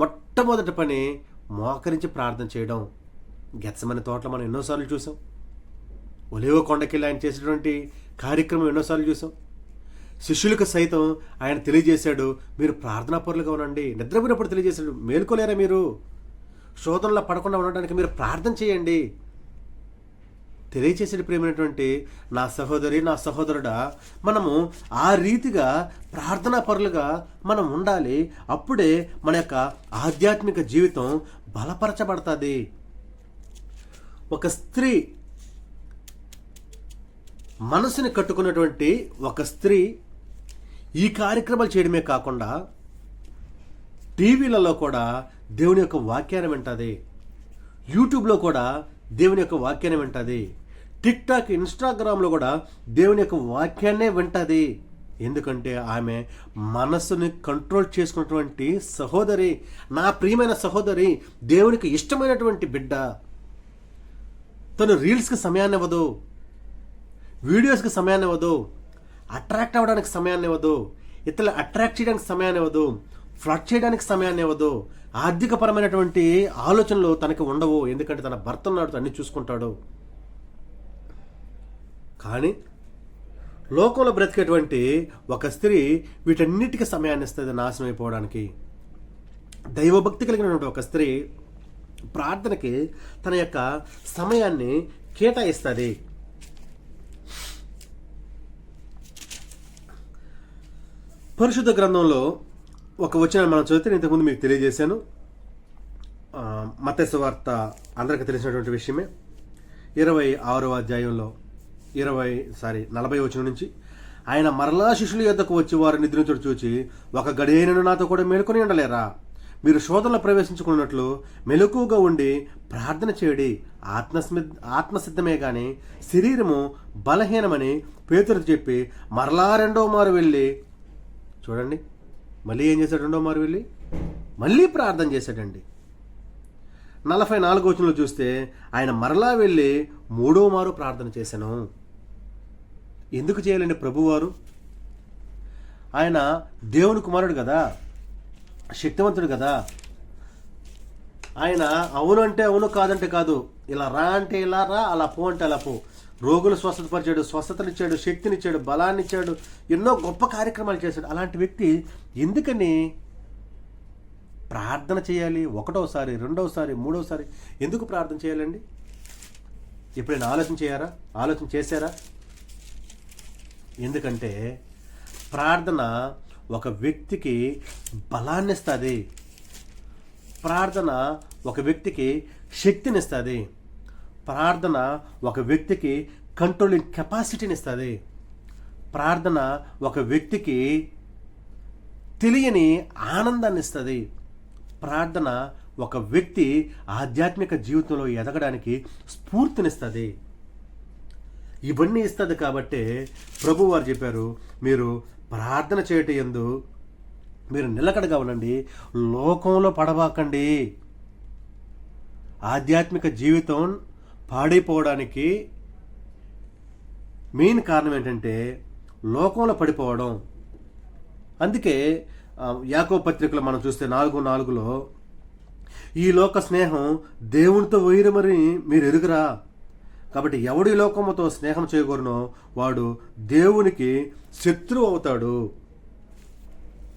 మొట్టమొదటి పని మోకరించి ప్రార్థన చేయడం. గెత్సెమనే తోటలో మనం ఎన్నోసార్లు చూసాం. ఒలీవ కొండకెళ్ళి ఆయన చేసేటువంటి కార్యక్రమం ఎన్నోసార్లు చూసాం. శిష్యులకు సైతం ఆయన తెలియజేశాడు, మీరు ప్రార్థనాపరులుగా ఉండండి. నిద్రపోయినప్పుడు తెలియజేశాడు, మేలుకోలేరా మీరు? శోధనలో పడకుండా ఉండడానికి మీరు ప్రార్థన చేయండి. తెలియచేసేది ప్రేమైనటువంటి నా సహోదరి, నా సహోదరుడా, మనము ఆ రీతిగా ప్రార్థనా పరులుగా మనం ఉండాలి. అప్పుడే మన యొక్క ఆధ్యాత్మిక జీవితం బలపరచబడుతుంది. ఒక స్త్రీ మనసుని కట్టుకున్నటువంటి ఒక స్త్రీ ఈ కార్యక్రమాలు చేయడమే కాకుండా టీవీలలో కూడా దేవుని యొక్క వాక్యాన్ని వింటుంది, యూట్యూబ్లో కూడా దేవుని యొక్క వాక్యాన్ని వింటుంది, టిక్టాక్, ఇన్స్టాగ్రామ్లో కూడా దేవుని యొక్క వాక్యాన్నే వింటుంది. ఎందుకంటే ఆమె మనసుని కంట్రోల్ చేసుకున్నటువంటి సహోదరి, నా ప్రియమైన సహోదరి, దేవునికి ఇష్టమైనటువంటి బిడ్డ. తను రీల్స్కి సమయాన్ని ఇవ్వదు, వీడియోస్కి సమయాన్ని ఇవ్వదు, అట్రాక్ట్ అవ్వడానికి సమయాన్ని ఇవ్వదు, ఇతరులు అట్రాక్ట్ చేయడానికి సమయాన్ని ఇవ్వదు, ఫ్లడ్ చేయడానికి సమయాన్ని ఇవ్వదు. ఆర్థికపరమైనటువంటి ఆలోచనలు తనకి ఉండవు, ఎందుకంటే తన భర్త ఉన్నాడు, అన్ని చూసుకుంటాడు. కానీ లోకంలో బ్రతికేటువంటి ఒక స్త్రీ వీటన్నిటికీ సమయాన్ని ఇస్తుంది నాశనం అయిపోవడానికి. దైవభక్తి కలిగినటువంటి ఒక స్త్రీ ప్రార్థనకి తన యొక్క సమయాన్ని కేటాయిస్తుంది. పరిశుద్ధ గ్రంథంలో ఒక వచనాన్ని మనం చదివితే ఇంతకుముందు మీకు తెలియజేశాను. మత్తయి సువార్త అందరికీ తెలిసినటువంటి విషయమే. 26వ అధ్యాయంలో 40వ వచనం నుంచి, ఆయన మరలా శిష్యుల యొద్దకు వచ్చి వారు నిద్రించుడు చూచి, ఒక గడియైనను నాతో కూడా మేలుకొని ఉండలేరా? మీరు శోధనలో ప్రవేశించుకున్నట్లు మెలకువగా ఉండి ప్రార్థన చేయడి. ఆత్మసిద్ధమే గాని శరీరము బలహీనమని పేతురుతో చెప్పి మరలా రెండో మారు వెళ్ళి, చూడండి మళ్ళీ ఏం చేశాడు? రెండో మారు వెళ్ళి మళ్ళీ ప్రార్థన చేశాడండి. 44వ వచనంలో చూస్తే ఆయన మరలా వెళ్ళి మూడో మారు ప్రార్థన చేశాను. ఎందుకు చేయాలండి? ప్రభువారు ఆయన దేవుని కుమారుడు కదా, శక్తివంతుడు కదా. ఆయన అవును అంటే అవును, కాదంటే కాదు, ఇలా రా అంటే ఇలా రా, అలా పో అంటే అలా పో. రోగులు స్వస్థతపరిచాడు, స్వస్థతనిచ్చాడు, శక్తినిచ్చాడు, బలాన్నిచ్చాడు, ఎన్నో గొప్ప కార్యక్రమాలు చేశాడు. అలాంటి వ్యక్తి ఎందుకని ప్రార్థన చేయాలి? ఒకటోసారి, రెండోసారి, మూడోసారి ఎందుకు ప్రార్థన చేయాలండి? ఎప్పుడైనా ఆలోచన చేశారా? ఎందుకంటే ప్రార్థన ఒక వ్యక్తికి బలాన్ని ఇస్తుంది. ప్రార్థన ఒక వ్యక్తికి శక్తినిస్తుంది. ప్రార్థన ఒక వ్యక్తికి కంట్రోలింగ్ కెపాసిటీని ఇస్తుంది. ప్రార్థన ఒక వ్యక్తికి తెలియని ఆనందాన్ని ఇస్తుంది. ప్రార్థన ఒక వ్యక్తి ఆధ్యాత్మిక జీవితంలో ఎదగడానికి స్ఫూర్తినిస్తుంది. ఇవన్నీ ఇస్తుంది. కాబట్టి ప్రభు వారు చెప్పారు, మీరు ప్రార్థన చేయటం యందు మీరు నిలకడగా ఉండండి, లోకంలో పడబాకండి. ఆధ్యాత్మిక జీవితం పాడైపోవడానికి మెయిన్ కారణం ఏంటంటే లోకంలో పడిపోవడం. అందుకే యాకోబు పత్రికలో మనం చూస్తే 4:4లో ఈ లోక స్నేహం దేవునితో వైరమని మీరు ఎరుగురా, కాబట్టి ఎవడి లోకముతో స్నేహం చేయకూడనో వాడు దేవునికి శత్రువు అవుతాడు.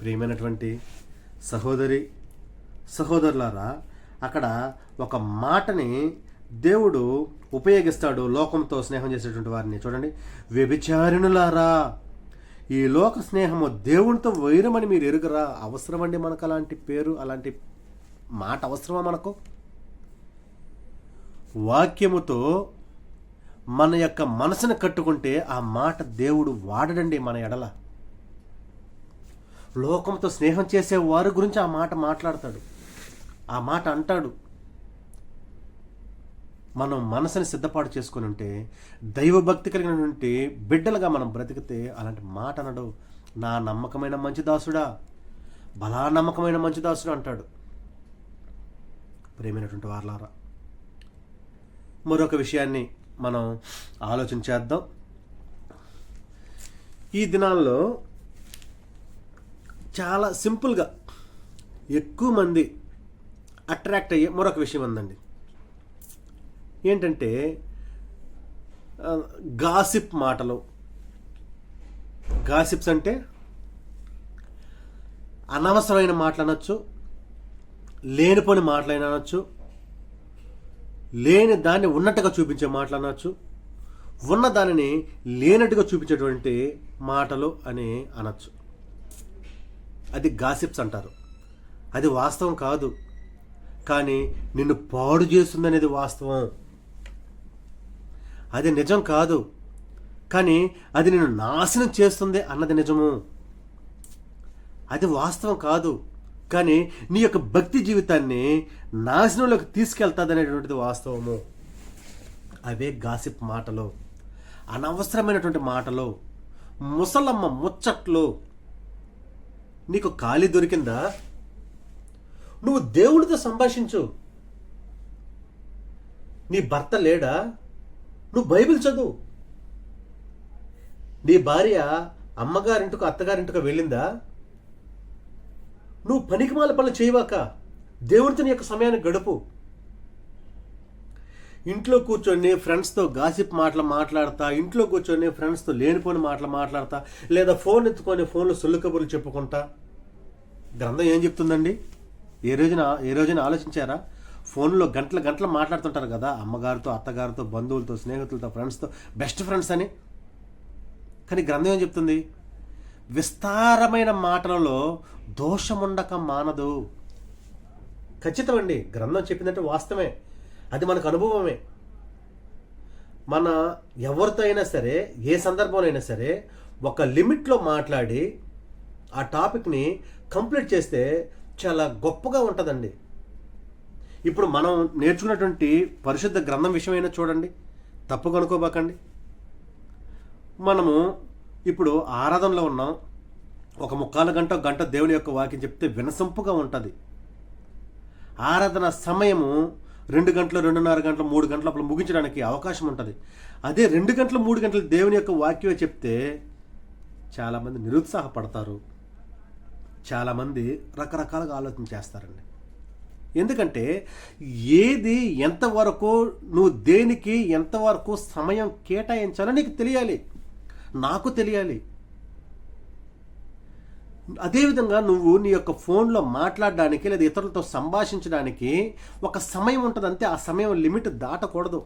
ప్రియమైనటువంటి సహోదరి సహోదరులారా, అక్కడ ఒక మాటని దేవుడు ఉపయోగిస్తాడు లోకంతో స్నేహం చేసేటువంటి వారిని. చూడండి, వ్యభిచారిణులారా, ఈ లోక స్నేహము దేవునితో వైరమని మీరు ఎరుగరా. అవసరమండి మనకు అలాంటి పేరు, అలాంటి మాట అవసరమా మనకు? వాక్యముతో మన యొక్క మనసును కట్టుకుంటే ఆ మాట దేవుడు వాడడండి మన ఎడల. లోకంతో స్నేహం చేసే వారి గురించి ఆ మాట మాట్లాడతాడు, ఆ మాట అంటాడు. మనం మనసుని సిద్ధపాటు చేసుకుని ఉంటే, దైవభక్తి కలిగినటువంటి బిడ్డలుగా మనం బ్రతికితే అలాంటి మాట అనడు. నా నమ్మకమైన మంచి దాసుడా, బలా నమ్మకమైన మంచి దాసుడు అంటాడు. ప్రేమైనటువంటి వారలారా, మరొక విషయాన్ని మనం ఆలోచన చేద్దాం. ఈ దినాల్లో చాలా సింపుల్గా ఎక్కువ మంది అట్రాక్ట్ అయ్యే మరొక విషయం ఉందండి. ఏంటంటే గాసిప్ మాటలు. గాసిప్స్ అంటే అనవసరమైన మాటలు అనొచ్చు, లేనిపోని మాటలు అనొచ్చు, లేని దాన్ని ఉన్నట్టుగా చూపించే మాటలు అనొచ్చు, ఉన్న దానిని లేనట్టుగా చూపించేటువంటి మాటలు అని అనొచ్చు. అది గాసిప్స్ అంటారు. అది వాస్తవం కాదు, కానీ నిన్ను పాడు చేస్తుందనేది వాస్తవం. అది నిజం కాదు, కానీ అది నిన్ను నాశనం చేస్తుంది అన్నది నిజము. అది వాస్తవం కాదు, కానీ నీ యొక్క భక్తి జీవితాన్ని నాశనంలోకి తీసుకెళ్తుంది అనేటువంటిది వాస్తవము. అవే గాసిప్ మాటలు, అనవసరమైనటువంటి మాటలు, ముసలమ్మ ముచ్చట్లు. నీకు ఖాళీ దొరికిందా? నువ్వు దేవుడితో సంభాషించు. నీ భర్త లేడా? నువ్వు బైబిల్ చదువు. నీ భార్య అమ్మగారింటికో అత్తగారింటికో వెళ్ళిందా? నువ్వు పనికిమాల పనులు చేయవాక దేవుడితో నీ యొక్క సమయాన్ని గడుపు. ఇంట్లో కూర్చొని ఫ్రెండ్స్తో గాసిప్ మాటలు మాట్లాడతా, ఇంట్లో కూర్చొని ఫ్రెండ్స్తో లేనిపోని మాటలు మాట్లాడతా, లేదా ఫోన్ ఎత్తుకొని ఫోన్లో సొల్లు కబుర్లు చెప్పుకుంటా. గ్రంథం ఏం చెప్తుందండి? ఏ రోజున ఆలోచించారా? ఫోన్లో గంటలు మాట్లాడుతుంటారు కదా, అమ్మగారితో, అత్తగారితో, బంధువులతో, స్నేహితులతో, ఫ్రెండ్స్తో, బెస్ట్ ఫ్రెండ్స్ అని. కానీ గ్రంథం ఏం చెప్తుంది? విస్తారమైన మాటలలో దోషముండక మానదు. ఖచ్చితమండి, గ్రంథం చెప్పిందంటే వాస్తవమే, అది మనకు అనుభవమే. మన ఎవరితో అయినా సరే, ఏ సందర్భంలో అయినా సరే, ఒక లిమిట్లో మాట్లాడి ఆ టాపిక్ని కంప్లీట్ చేస్తే చాలా గొప్పగా ఉంటుందండి. ఇప్పుడు మనం నేర్చుకున్నటువంటి పరిశుద్ధ గ్రంథం విషయమైనా చూడండి, తప్పు కనుక్కోబాకండి. మనము ఇప్పుడు ఆరాధనలో ఉన్నాం, ఒక 3/4 గంట దేవుని యొక్క వాక్యం చెప్తే వినసొంపుగా ఉంటుంది. ఆరాధన సమయము 2 గంటలు, 2:30 గంటలు, 3 గంటల అప్పుడు ముగించడానికి అవకాశం ఉంటుంది. అదే 2 గంటలు, 3 గంటలు దేవుని యొక్క వాక్యమే చెప్తే చాలామంది నిరుత్సాహపడతారు, చాలామంది రకరకాలుగా ఆలోచన చేస్తారండి. ఎందుకంటే ఏది ఎంతవరకు, నువ్వు దేనికి ఎంతవరకు సమయం కేటాయించాలో నీకు తెలియాలి, నాకు తెలియాలి. అదేవిధంగా నువ్వు నీ యొక్క ఫోన్లో మాట్లాడడానికి లేదా ఇతరులతో సంభాషించడానికి ఒక సమయం ఉంటుంది అంతే. ఆ సమయం లిమిట్ దాటకూడదు.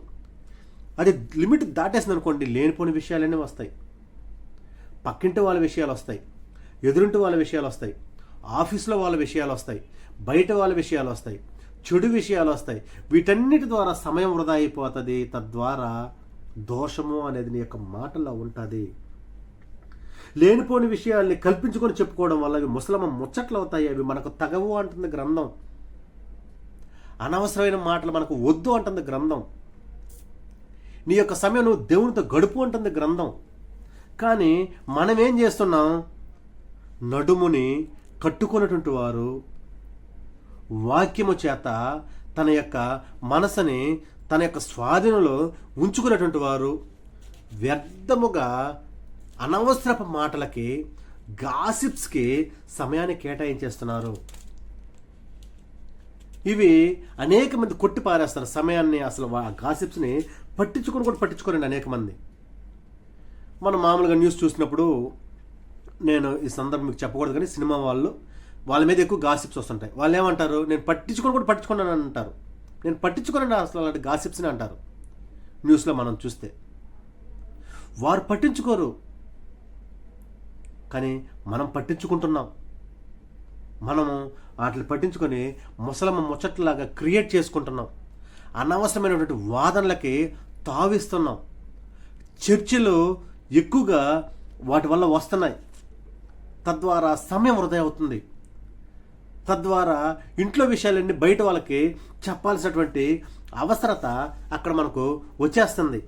అది లిమిట్ దాటేసింది అనుకోండి, లేనిపోని విషయాలన్నీ వస్తాయి. పక్కింటి వాళ్ళ విషయాలు వస్తాయి, ఎదురింటి వాళ్ళ విషయాలు వస్తాయి, ఆఫీస్లో వాళ్ళ విషయాలు వస్తాయి, బయట వాళ్ళ విషయాలు వస్తాయి, చెడు విషయాలు వస్తాయి. వీటన్నిటి ద్వారా సమయం వృధా అయిపోతుంది. తద్వారా దోషము అనేది నీ యొక్క మాటల్లో ఉంటుంది. లేనిపోని విషయాల్ని కల్పించుకొని చెప్పుకోవడం వల్ల అవి ముసలమ్మ ముచ్చట్లు అవుతాయి. అవి మనకు తగవు అంటుంది గ్రంథం. అనవసరమైన మాటలు మనకు వద్దు అంటుంది గ్రంథం. నీ యొక్క సమయం నువ్వు దేవునితో గడుపు అంటుంది గ్రంథం. కానీ మనం ఏం చేస్తున్నాం? నడుముని కట్టుకున్నటువంటి వారు వాక్యము చేత తన యొక్క మనసుని తన యొక్క స్వాధీనంలో ఉంచుకున్నటువంటి వారు వ్యర్థముగా అనవసరపు మాటలకి, గాసిప్స్కి సమయాన్ని కేటాయించేస్తున్నారు. ఇవి అనేక మంది కొట్టి పారేస్తారు సమయాన్ని. అసలు గాసిప్స్ని పట్టించుకోరండి అనేక మంది. మనం మామూలుగా న్యూస్ చూసినప్పుడు, నేను ఈ సందర్భం మీకు చెప్పకూడదు కానీ, సినిమా వాళ్ళ మీద ఎక్కువ గాసిప్స్ వస్తుంటాయి. వాళ్ళు ఏమంటారు? నేను పట్టించుకున్నాను అంటారు. నేను పట్టించుకోనండి అసలు అలాంటి గాసిప్స్ని అంటారు. న్యూస్లో మనం చూస్తే వారు పట్టించుకోరు, కానీ మనం పట్టించుకుంటున్నాం. మనము వాటిని పట్టించుకొని ముసలమ్మ ముచ్చట్లాగా క్రియేట్ చేసుకుంటున్నాం. అనవసరమైనటువంటి వాదనలకి తావిస్తున్నాం. చర్చలు ఎక్కువగా వాటి వల్ల వస్తున్నాయి. తద్వారా సమయం వృధా అవుతుంది. తద్వారా ఇంట్లో విషయాలన్నీ బయట వాళ్ళకి చెప్పాల్సినటువంటి అవసరత అక్కడ మనకు వచ్చేస్తుంది.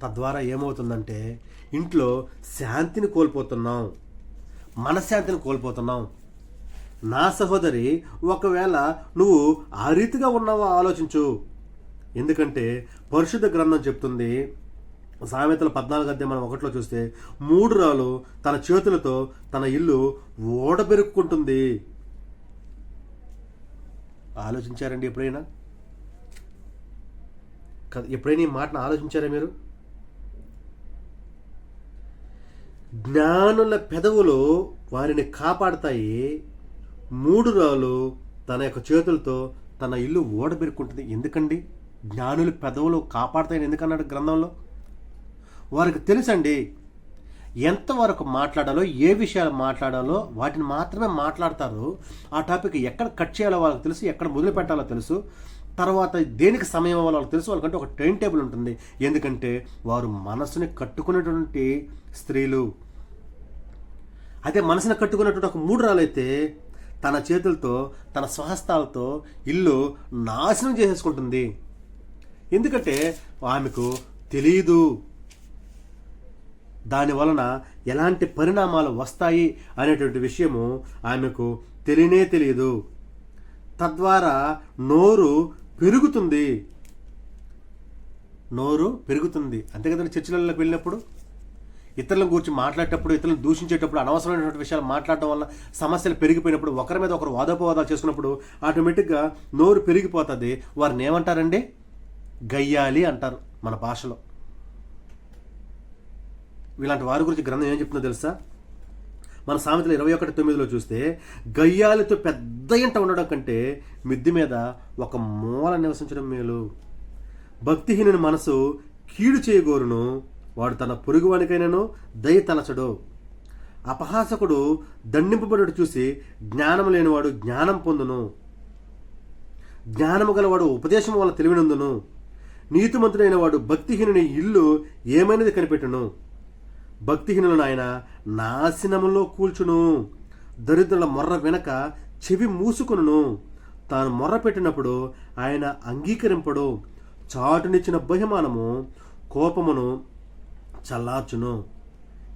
తద్వారా ఏమవుతుందంటే ఇంట్లో శాంతిని కోల్పోతున్నాం, మనశ్శాంతిని కోల్పోతున్నాం. నా సహోదరి, ఒకవేళ నువ్వు ఆ రీతిగా ఉన్నావో ఆలోచించు. ఎందుకంటే పరిశుద్ధ గ్రంథం చెప్తుంది, సామెతల 14 మనం 1లో చూస్తే, 3 రాళ్ళు తన చేతులతో తన ఇల్లు ఓడబెరుక్కుంటుంది. ఆలోచించారండి ఎప్పుడైనా? ఎప్పుడైనా ఈ మాటను ఆలోచించారా మీరు? జ్ఞానుల పెదవులు వారిని కాపాడతాయి, 3 రాళ్ళు తన యొక్క చేతులతో తన ఇల్లు ఓడబెరుక్కుంటుంది. ఎందుకండి జ్ఞానుల పెదవులు కాపాడతాయని ఎందుకన్నాడు గ్రంథంలో? వారికి తెలుసండి ఎంతవరకు మాట్లాడాలో, ఏ విషయాలు మాట్లాడాలో వాటిని మాత్రమే మాట్లాడతారు. ఆ టాపిక్ ఎక్కడ కట్ చేయాలో వాళ్ళకి తెలుసు, ఎక్కడ మొదలు పెట్టాలో తెలుసు, తర్వాత దేనికి సమయం అవ్వాలో వాళ్ళకి తెలుసు. వాళ్ళకంటే ఒక టైం టేబుల్ ఉంటుంది. ఎందుకంటే వారు మనసుని కట్టుకునేటువంటి స్త్రీలు. అదే మనసుని కట్టుకున్నటువంటి ఒక 3 రాళ్ళైతే తన చేతులతో తన స్వహస్తాలతో ఇల్లు నాశనం చేసేసుకుంటుంది. ఎందుకంటే ఆమెకు తెలియదు దాని వలన ఎలాంటి పరిణామాలు వస్తాయి అనేటువంటి విషయము ఆమెకు తెలియదు. తద్వారా నోరు పెరుగుతుంది. అంతే కదండి. చర్చిలలోకి వెళ్ళినప్పుడు, ఇతరులను గురించి మాట్లాడేటప్పుడు, ఇతరులను దూషించేటప్పుడు, అనవసరమైనటువంటి విషయాలు మాట్లాడటం వల్ల సమస్యలు పెరిగిపోయినప్పుడు, ఒకరి మీద ఒకరు వాదోపవాదాలు చేసుకున్నప్పుడు ఆటోమేటిక్గా నోరు పెరిగిపోతుంది. వారిని ఏమంటారండి? గయ్యాలి అంటారు మన భాషలో. ఇలాంటి వారి గురించి గ్రంథం ఏం చెప్తుందో తెలుసా? మన సామెతలు 21:9 చూస్తే, గయ్యాలితో పెద్ద ఇంట ఉండడం కంటే మిద్ది మీద ఒక మూల నివసించడం మేలు. భక్తిహీనుని మనసు కీడు చేయగోరును, వాడు తన పొరుగువానికైనను దయ తలచడు. అపహాసకుడు దండింపబడుట చూసి జ్ఞానం లేనివాడు జ్ఞానం పొందును. జ్ఞానము గలవాడు ఉపదేశం వల్ల తెలివినందును. నీతిమంతుడైన వాడు భక్తిహీనుని ఇల్లు ఏమైనది కనిపెట్టును. భక్తిహీనులను ఆయన నాశనములో కూల్చును. దరిద్రుల మొర్ర వెనక చెవి మూసుకును. తాను మొర్ర పెట్టినప్పుడు ఆయన అంగీకరింపడు. చాటునిచ్చిన బహుమానము కోపమును చల్లార్చును.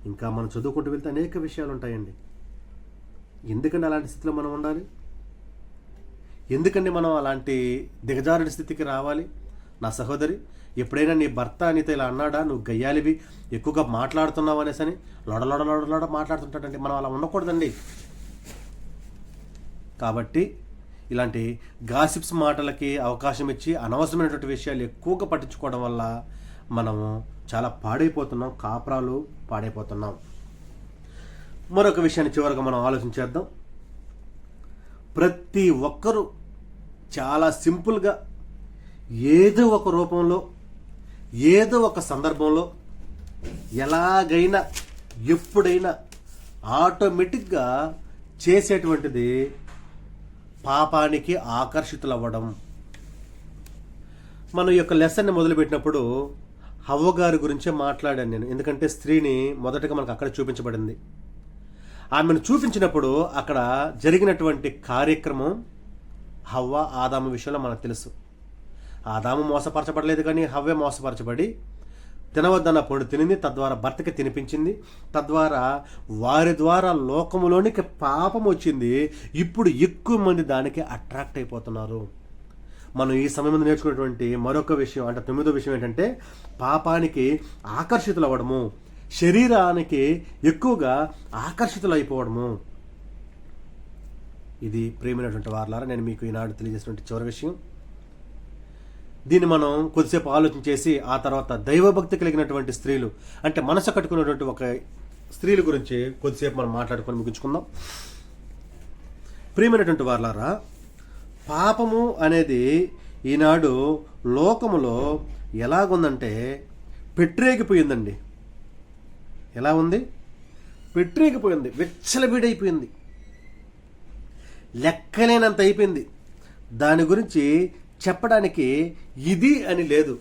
ఇంకా మనం చదువుకుంటూ వెళ్తే అనేక విషయాలు ఉంటాయండి. ఎందుకంటే అలాంటి స్థితిలో మనం ఉండాలి? ఎందుకంటే మనం అలాంటి దిగజారుడి స్థితికి రావాలి? నా సహోదరి, ఎప్పుడైనా నీ భర్త నీతో ఇలా అన్నాడా? నువ్వు గయ్యాలివి, ఎక్కువగా మాట్లాడుతున్నావు అనేసని లోడ మాట్లాడుతుంటాడండి. మనం అలా ఉండకూడదండి. కాబట్టి ఇలాంటి గాసిప్స్ మాటలకి అవకాశం ఇచ్చి అనవసరమైనటువంటి విషయాలు ఎక్కువగా పట్టించుకోవడం వల్ల మనము చాలా పాడైపోతున్నాం, కాపురాలు పాడైపోతున్నాం. మరొక విషయాన్ని చివరిగా మనం ఆలోచించేద్దాం. ప్రతి ఒక్కరూ చాలా సింపుల్గా ఏదో ఒక రూపంలో, ఏదో ఒక సందర్భంలో, ఎలాగైనా ఎప్పుడైనా ఆటోమేటిక్గా చేసేటువంటిది పాపానికి ఆకర్షితులవ్వడం. మనం ఈ యొక్క లెసన్ని మొదలుపెట్టినప్పుడు హవ్వ గారి గురించే మాట్లాడాను నేను, ఎందుకంటే స్త్రీని మొదటగా మనకు అక్కడ చూపించబడింది. ఆమెను చూపించినప్పుడు అక్కడ జరిగినటువంటి కార్యక్రమం హవ్వ ఆదాము విషయంలో మనకు తెలుసు. ఆదాము మోసపరచబడలేదు, కానీ హవ్వే మోసపరచబడి తినవద్దన్న పండు తినింది, తద్వారా భర్తకి తినిపించింది, తద్వారా వారి ద్వారా లోకములోనికి పాపం వచ్చింది. ఇప్పుడు ఎక్కువ మంది దానికి అట్రాక్ట్ అయిపోతున్నారు. మనం ఈ సమయంలో నేర్చుకున్నటువంటి మరొక విషయం అంటే 9వ విషయం ఏంటంటే పాపానికి ఆకర్షితులు అవ్వడము, శరీరానికి ఎక్కువగా ఆకర్షితులు అయిపోవడము. ఇది ప్రేమైనటువంటి వారలారా నేను మీకు ఈనాడు తెలియజేసినటువంటి చివరి విషయం. దీన్ని మనం కొద్దిసేపు ఆలోచన చేసి ఆ తర్వాత దైవభక్తి కలిగినటువంటి స్త్రీలు అంటే మనసు కట్టుకున్నటువంటి ఒక స్త్రీల గురించి కొద్దిసేపు మనం మాట్లాడుకొని ముగించుకుందాం. ప్రియమైనటువంటి వారలారా, పాపము అనేది ఈనాడు లోకములో ఎలాగుందంటే పెట్టరేగిపోయిందండి. ఎలా ఉంది? పెట్టరేగిపోయింది, విచ్చలవిడైపోయింది, లెక్కలేనంత అయిపోయింది. దాని గురించి చెప్పడానికి ఇది అని లేదు.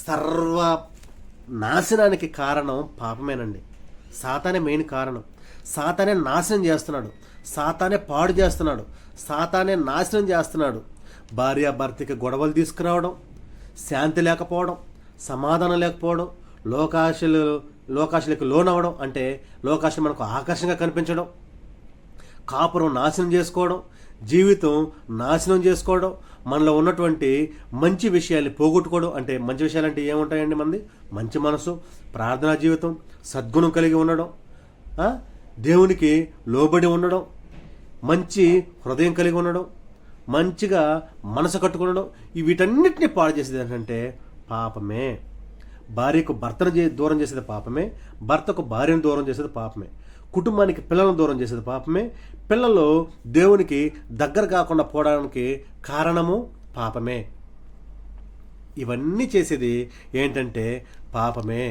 సర్వ నాశనానికి కారణం పాపమేనండి. సాతానే మెయిన్ కారణం. సాతానే నాశనం చేస్తున్నాడు, సాతానే పాడు చేస్తున్నాడు, సాతానే నాశనం చేస్తున్నాడు. భార్యాభర్తకి గొడవలు తీసుకురావడం, శాంతి లేకపోవడం, సమాధానం లేకపోవడం, లోకాశలకు లోనవ్వడం, అంటే లోకాశలు మనకు ఆకర్షణగా కనిపించడం, కాపురం నాశనం చేసుకోవడం, జీవితం నాశనం చేసుకోవడం, మనలో ఉన్నటువంటి మంచి విషయాల్ని పోగొట్టుకోవడం. అంటే మంచి విషయాలు అంటే ఏముంటాయండి? మంది మంచి మనసు, ప్రార్థనా జీవితం, సద్గుణం కలిగి ఉండడం, దేవునికి లోబడి ఉండడం, మంచి హృదయం కలిగి ఉండడం, మంచిగా మనసు కట్టుకుండడం, వీటన్నిటిని పాడు చేసేది ఏంటంటే పాపమే. భార్యకు భర్తను దూరం చేసేది పాపమే, భర్తకు భార్యను దూరం చేసేది పాపమే, కుటుంబానికి పిల్లలను దూరం చేసేది పాపమే, పిల్లలు దేవునికి దగ్గర కాకుండా పోవడానికి కారణము పాపమే. ఇవన్నీ చేసేది ఏంటంటే పాపమే.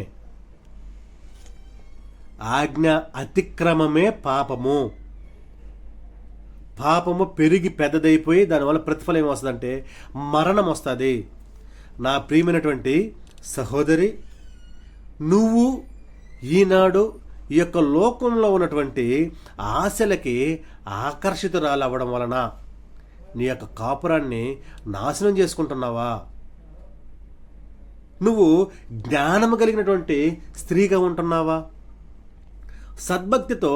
ఆజ్ఞ అతిక్రమమే పాపము. పాపము పెరిగి పెద్దదైపోయి దానివల్ల ప్రతిఫలం ఏమొస్తుందంటే మరణం వస్తుంది. నా ప్రియమైనటువంటి సహోదరి, నువ్వు ఈనాడు ఈ యొక్క లోకంలో ఉన్నటువంటి ఆశలకి ఆకర్షితురాలవ్వడం వలన నీ యొక్క కాపురాన్ని నాశనం చేసుకుంటున్నావా? నువ్వు జ్ఞానము కలిగినటువంటి స్త్రీగా ఉంటున్నావా? సద్భక్తితో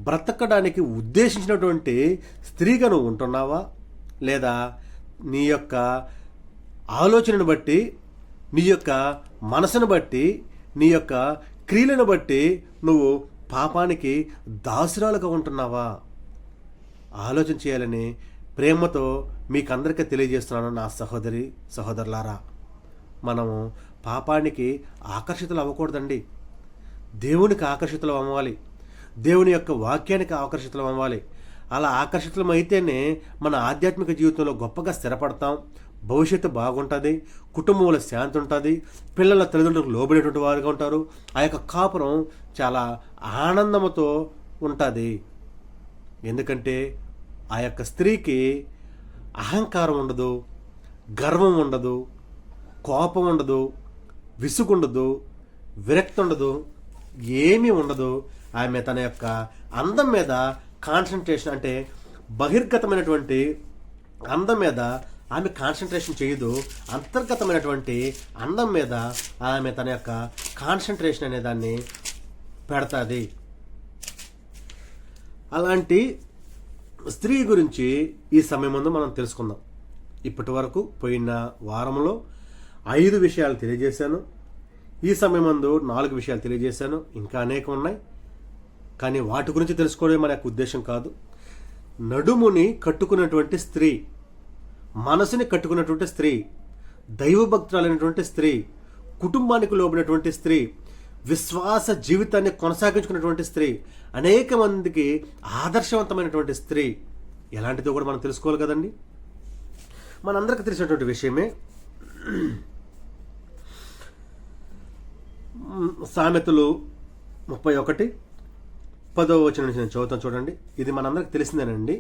బ్రతకడానికి ఉద్దేశించినటువంటి స్త్రీగా నువ్వు ఉంటున్నావా? లేదా నీ యొక్క ఆలోచనను బట్టి, నీ యొక్క మనసును బట్టి, నీ యొక్క క్రియలను బట్టి నువ్వు పాపానికి దాసురాలుగా ఉంటున్నావా? ఆలోచన చేయాలని ప్రేమతో మీకందరికీ తెలియజేస్తున్నాను నా సహోదరి సహోదరులారా. మనము పాపానికి ఆకర్షితులు అవ్వకూడదండి. దేవునికి ఆకర్షితులు అవ్వాలి, దేవుని యొక్క వాక్యానికి ఆకర్షితులు అవ్వాలి. అలా ఆకర్షితులం అయితేనే మన ఆధ్యాత్మిక జీవితంలో గొప్పగా స్థిరపడతాం, భవిష్యత్తు బాగుంటుంది, కుటుంబంలో శాంతి ఉంటుంది, పిల్లల తల్లిదండ్రులకు లోబడేటువంటి వారుగా ఉంటారు. ఆ యొక్క కాపురం చాలా ఆనందంతో ఉంటుంది. ఎందుకంటే ఆ యొక్క స్త్రీకి అహంకారం ఉండదు, గర్వం ఉండదు, కోపం ఉండదు, విసుగుండదు, విరక్తి ఉండదు, ఏమీ ఉండదు. ఆమె తన యొక్క అందం మీద కాన్సన్ట్రేషన్, అంటే బహిర్గతమైనటువంటి అందం మీద ఆమె కాన్సన్ట్రేషన్ చేయదు, అంతర్గతమైనటువంటి అందం మీద ఆమె తన యొక్క కాన్సన్ట్రేషన్ అనే దాన్ని పెడతాది. అలాంటి స్త్రీ గురించి ఈ సమయం ముందు మనం తెలుసుకుందాం. ఇప్పటి వరకు పోయిన వారంలో 5 విషయాలు తెలియజేశాను. ఈ సమయం ముందు 4 విషయాలు తెలియజేశాను. ఇంకా అనేకం ఉన్నాయి, కానీ వాటి గురించి తెలుసుకోవడమే మన యొక్క ఉద్దేశం కాదు. నడుముని కట్టుకున్నటువంటి స్త్రీ, మనసుని కట్టుకున్నటువంటి స్త్రీ, దైవభక్తురాలైనటువంటి స్త్రీ, కుటుంబానికి లోబడినటువంటి స్త్రీ, విశ్వాస జీవితాన్ని కొనసాగించుకున్నటువంటి స్త్రీ, అనేక మందికి ఆదర్శవంతమైనటువంటి స్త్రీ ఎలాంటిదో కూడా మనం తెలుసుకోవాలి కదండి. మనందరికీ తెలిసినటువంటి విషయమే. సామెతలు 31, 10వ వచనం నుంచి నేను చదువుతాను చూడండి. ఇది మనందరికి తెలిసిందేనండి.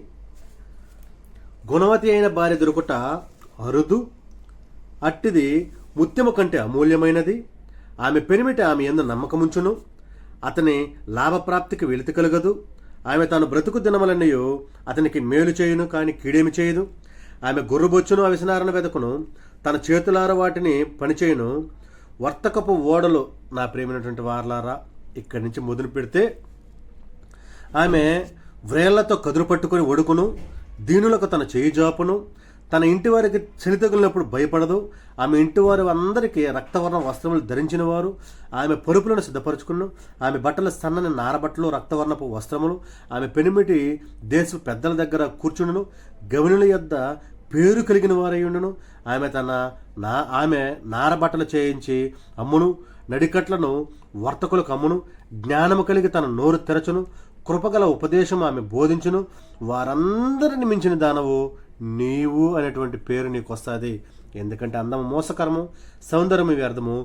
గుణవతి అయిన భార్య దొరుకుట అరుదు, అట్టిది ముత్యము కంటే అమూల్యమైనది. ఆమె పెనిమిట ఆమె యందు నమ్మకముంచును, అతని లాభప్రాప్తికి వెలితి కలగదు. ఆమె తాను బ్రతుకు దినములన్నయో అతనికి మేలు చేయును, కానీ కీడేమి చేయదు. ఆమె గొర్రుబొచ్చును, అవిసనారను వెదకును, తన చేతులార వాటిని పనిచేయును. వర్తకపు ఓడలు, నా ప్రేమైనటువంటి వారలారా, ఇక్కడి నుంచి మొదలు పెడితే ఆమె వ్రేళ్లతో కదురు పట్టుకుని ఒడుకును, దీనులకు తన చేయి జాపును, తన ఇంటి వారికి చలి తగిలినప్పుడు భయపడదు. ఆమె ఇంటి వారు అందరికీ రక్తవర్ణ వస్త్రములు ధరించిన వారు. ఆమె పరుపులను సిద్ధపరచుకును, ఆమె బట్టలు సన్నని నారబట్టలు, రక్తవర్ణపు వస్త్రములు. ఆమె పెనిమిటి దేశ పెద్దల దగ్గర కూర్చుండును, గవినుల యొద్ద పేరు కలిగిన వారయ్యుండును. ఆమె నారబట్టలు చేయించి అమ్మును, నడికట్లను వర్తకులకు అమ్మును. జ్ఞానము కలిగి తన నోరు తెరచును, కృపగల ఉపదేశం ఆమె బోధించును. వారందరిని మించిన దానవు నీవు అనేటువంటి పేరు నీకు వస్తుంది. ఎందుకంటే అందము మోసకరము, సౌందర్యము వ్యర్థము.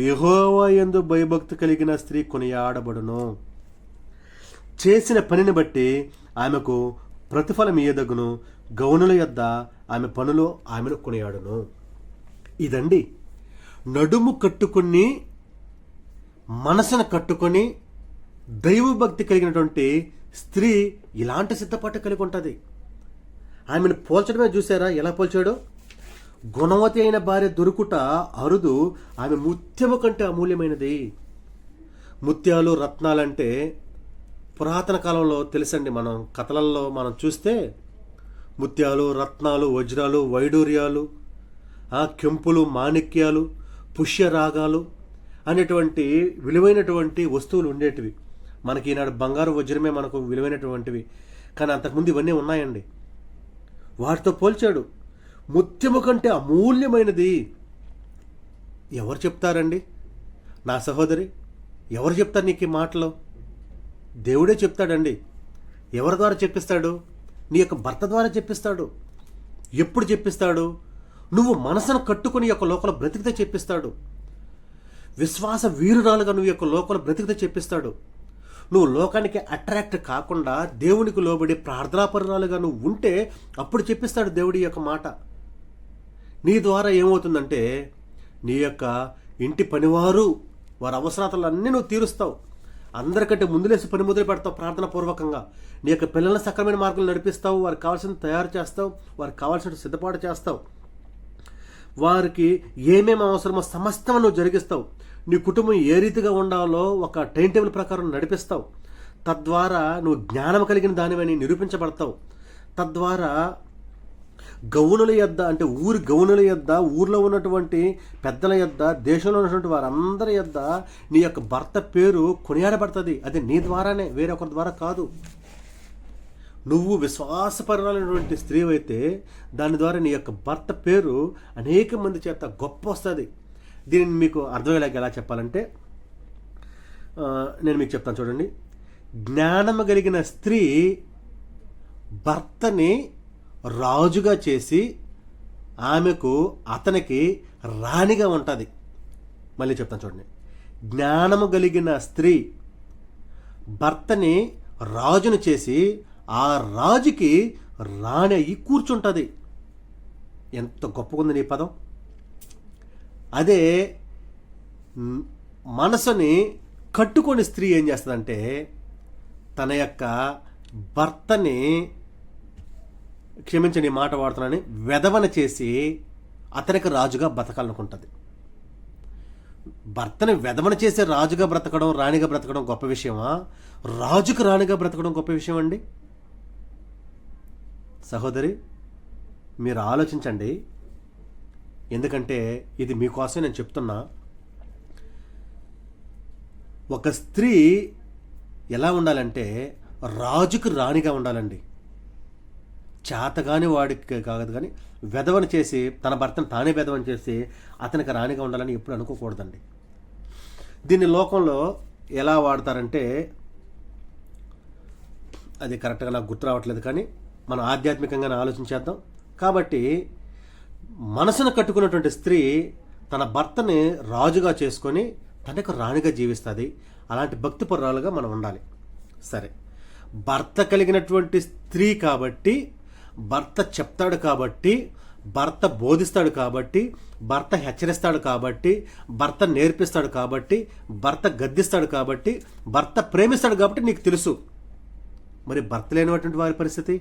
యెహోవా యందు భయభక్తి కలిగిన స్త్రీ కొనియాడబడును. చేసిన పనిని బట్టి ఆమెకు ప్రతిఫలం ఇయ్యదగును. గౌనుల యొద్ద ఆమె పనులు ఆమెను కొనియాడును. ఇదండి నడుము కట్టుకుని, మనసును కట్టుకొని దైవభక్తి కలిగినటువంటి స్త్రీ ఇలాంటి సిద్ధపాటు కలిగి ఉంటుంది. ఆమెను పోల్చడమే చూసారా ఎలా పోల్చాడో? గుణవతి అయిన భార్య దొరుకుట అరుదు, ఆమె ముత్యము కంటే అమూల్యమైనది. ముత్యాలు, రత్నాలంటే పురాతన కాలంలో తెలుసండి. మనం కథలలో మనం చూస్తే ముత్యాలు, రత్నాలు, వజ్రాలు, వైడూర్యాలు, కెంపులు, మాణిక్యాలు, పుష్యరాగాలు అనేటువంటి విలువైనటువంటి వస్తువులు ఉండేటివి. మనకి ఈనాడు బంగారు, వజ్రమే మనకు విలువైనటువంటివి, కానీ అంతకుముందు ఇవన్నీ ఉన్నాయండి. వాటితో పోల్చాడు. ముత్యము కంటే అమూల్యమైనది. ఎవరు చెప్తారండి నా సహోదరి? ఎవరు చెప్తారు నీకు ఈ మాటలు? దేవుడే చెప్తాడండి. ఎవరి ద్వారా చెప్పిస్తాడు? నీ యొక్క భర్త ద్వారా చెప్పిస్తాడు. ఎప్పుడు చెప్పిస్తాడు? నువ్వు మనసును కట్టుకుని యొక్క లోకల బ్రతికితే చెప్పిస్తాడు. విశ్వాస వీరురాలుగా నువ్వు యొక్క లోకల బ్రతికితే చెప్పిస్తాడు. నువ్వు లోకానికి అట్రాక్ట్ కాకుండా దేవునికి లోబడి ప్రార్థనాపరురాలుగా నువ్వు ఉంటే అప్పుడు చెప్పిస్తాడు దేవుడి యొక్క మాట. నీ ద్వారా ఏమవుతుందంటే నీ యొక్క ఇంటి పనివారు వారి అవసరాలన్నీ నువ్వు తీరుస్తావు. అందరికంటే ముందులేసి పని మొదలు పెడతావు ప్రార్థన పూర్వకంగా. నీ యొక్క పిల్లల్ని సక్రమైన మార్గంలో నడిపిస్తావు. వారికి కావాల్సిన తయారు చేస్తావు, వారికి కావాల్సిన సిద్ధపాటు చేస్తావు. వారికి ఏమేమి అవసరమో సమస్తం నువ్వు జరిగిస్తావు. నీ కుటుంబం ఏ రీతిగా ఉండాలో ఒక టైం టేబుల్ ప్రకారం నడిపిస్తావు. తద్వారా నువ్వు జ్ఞానం కలిగిన దానివని నిరూపించబడతావు. తద్వారా గౌనుల యొద్ద, అంటే ఊరి గౌనుల యొద్ద, ఊర్లో ఉన్నటువంటి పెద్దల యొద్ద, దేశంలో ఉన్నటువంటి వారందరి యొద్ద నీ యొక్క భర్త పేరు కొనియాడబడుతుంది. అది నీ ద్వారానే, వేరొకరి ద్వారా కాదు. నువ్వు విశ్వాసపరమైనటువంటి స్త్రీ అయితే దాని ద్వారా నీ యొక్క భర్త పేరు అనేక మంది చేత గొప్ప వస్తుంది. దీనిని మీకు అర్థమయ్యేలాగా ఎలా చెప్పాలంటే నేను మీకు చెప్తాను చూడండి. జ్ఞానము కలిగిన స్త్రీ భర్తని రాజుగా చేసి అతనికి రాణిగా ఉంటుంది. మళ్ళీ చెప్తాను చూడండి. జ్ఞానము కలిగిన స్త్రీ భర్తని రాజును చేసి ఆ రాజుకి రాణి అయ్యి కూర్చుంటుంది. ఎంత గొప్పగుంది నీ పదం. అదే మనసుని కట్టుకొని స్త్రీ ఏం చేస్తుందంటే తన యొక్క భర్తని, క్షమించండి మాట వాడుతున్నానని, వెధవన చేసి అతనికి రాజుగా బ్రతకాలనుకుంటుంది. భర్తని వెధవన చేసి రాజుగా బ్రతకడం, రాణిగా బ్రతకడం గొప్ప విషయమా? రాజుకు రాణిగా బ్రతకడం గొప్ప విషయం అండి. సహోదరి, మీరు ఆలోచించండి. ఎందుకంటే ఇది మీకోసమే నేను చెప్తున్నా. ఒక స్త్రీ ఎలా ఉండాలంటే రాజుకు రాణిగా ఉండాలండి. చేతగాని వాడికి కాదు, కానీ వెధవని చేసి తన భర్తను తానే వెధవని చేసి అతనికి రాణిగా ఉండాలని ఎప్పుడు అనుకోకూడదండి. దీన్ని లోకంలో ఎలా వాడతారంటే అది కరెక్ట్గా నాకు గుర్తు రావట్లేదు, కానీ మనం ఆధ్యాత్మికంగానే ఆలోచించేద్దాం. కాబట్టి మనసును కట్టుకున్నటువంటి స్త్రీ తన భర్తని రాజుగా చేసుకొని తనకు రాణిగా జీవిస్తుంది. అలాంటి భక్తిపరురాలుగా మనం ఉండాలి. సరే, భర్త కలిగినటువంటి స్త్రీ కాబట్టి, భర్త చెప్తాడు కాబట్టి, భర్త బోధిస్తాడు కాబట్టి, భర్త హెచ్చరిస్తాడు కాబట్టి, భర్త నేర్పిస్తాడు కాబట్టి, భర్త గద్దిస్తాడు కాబట్టి, భర్త ప్రేమిస్తాడు కాబట్టి నీకు తెలుసు. మరి భర్త లేనటువంటి వారి పరిస్థితి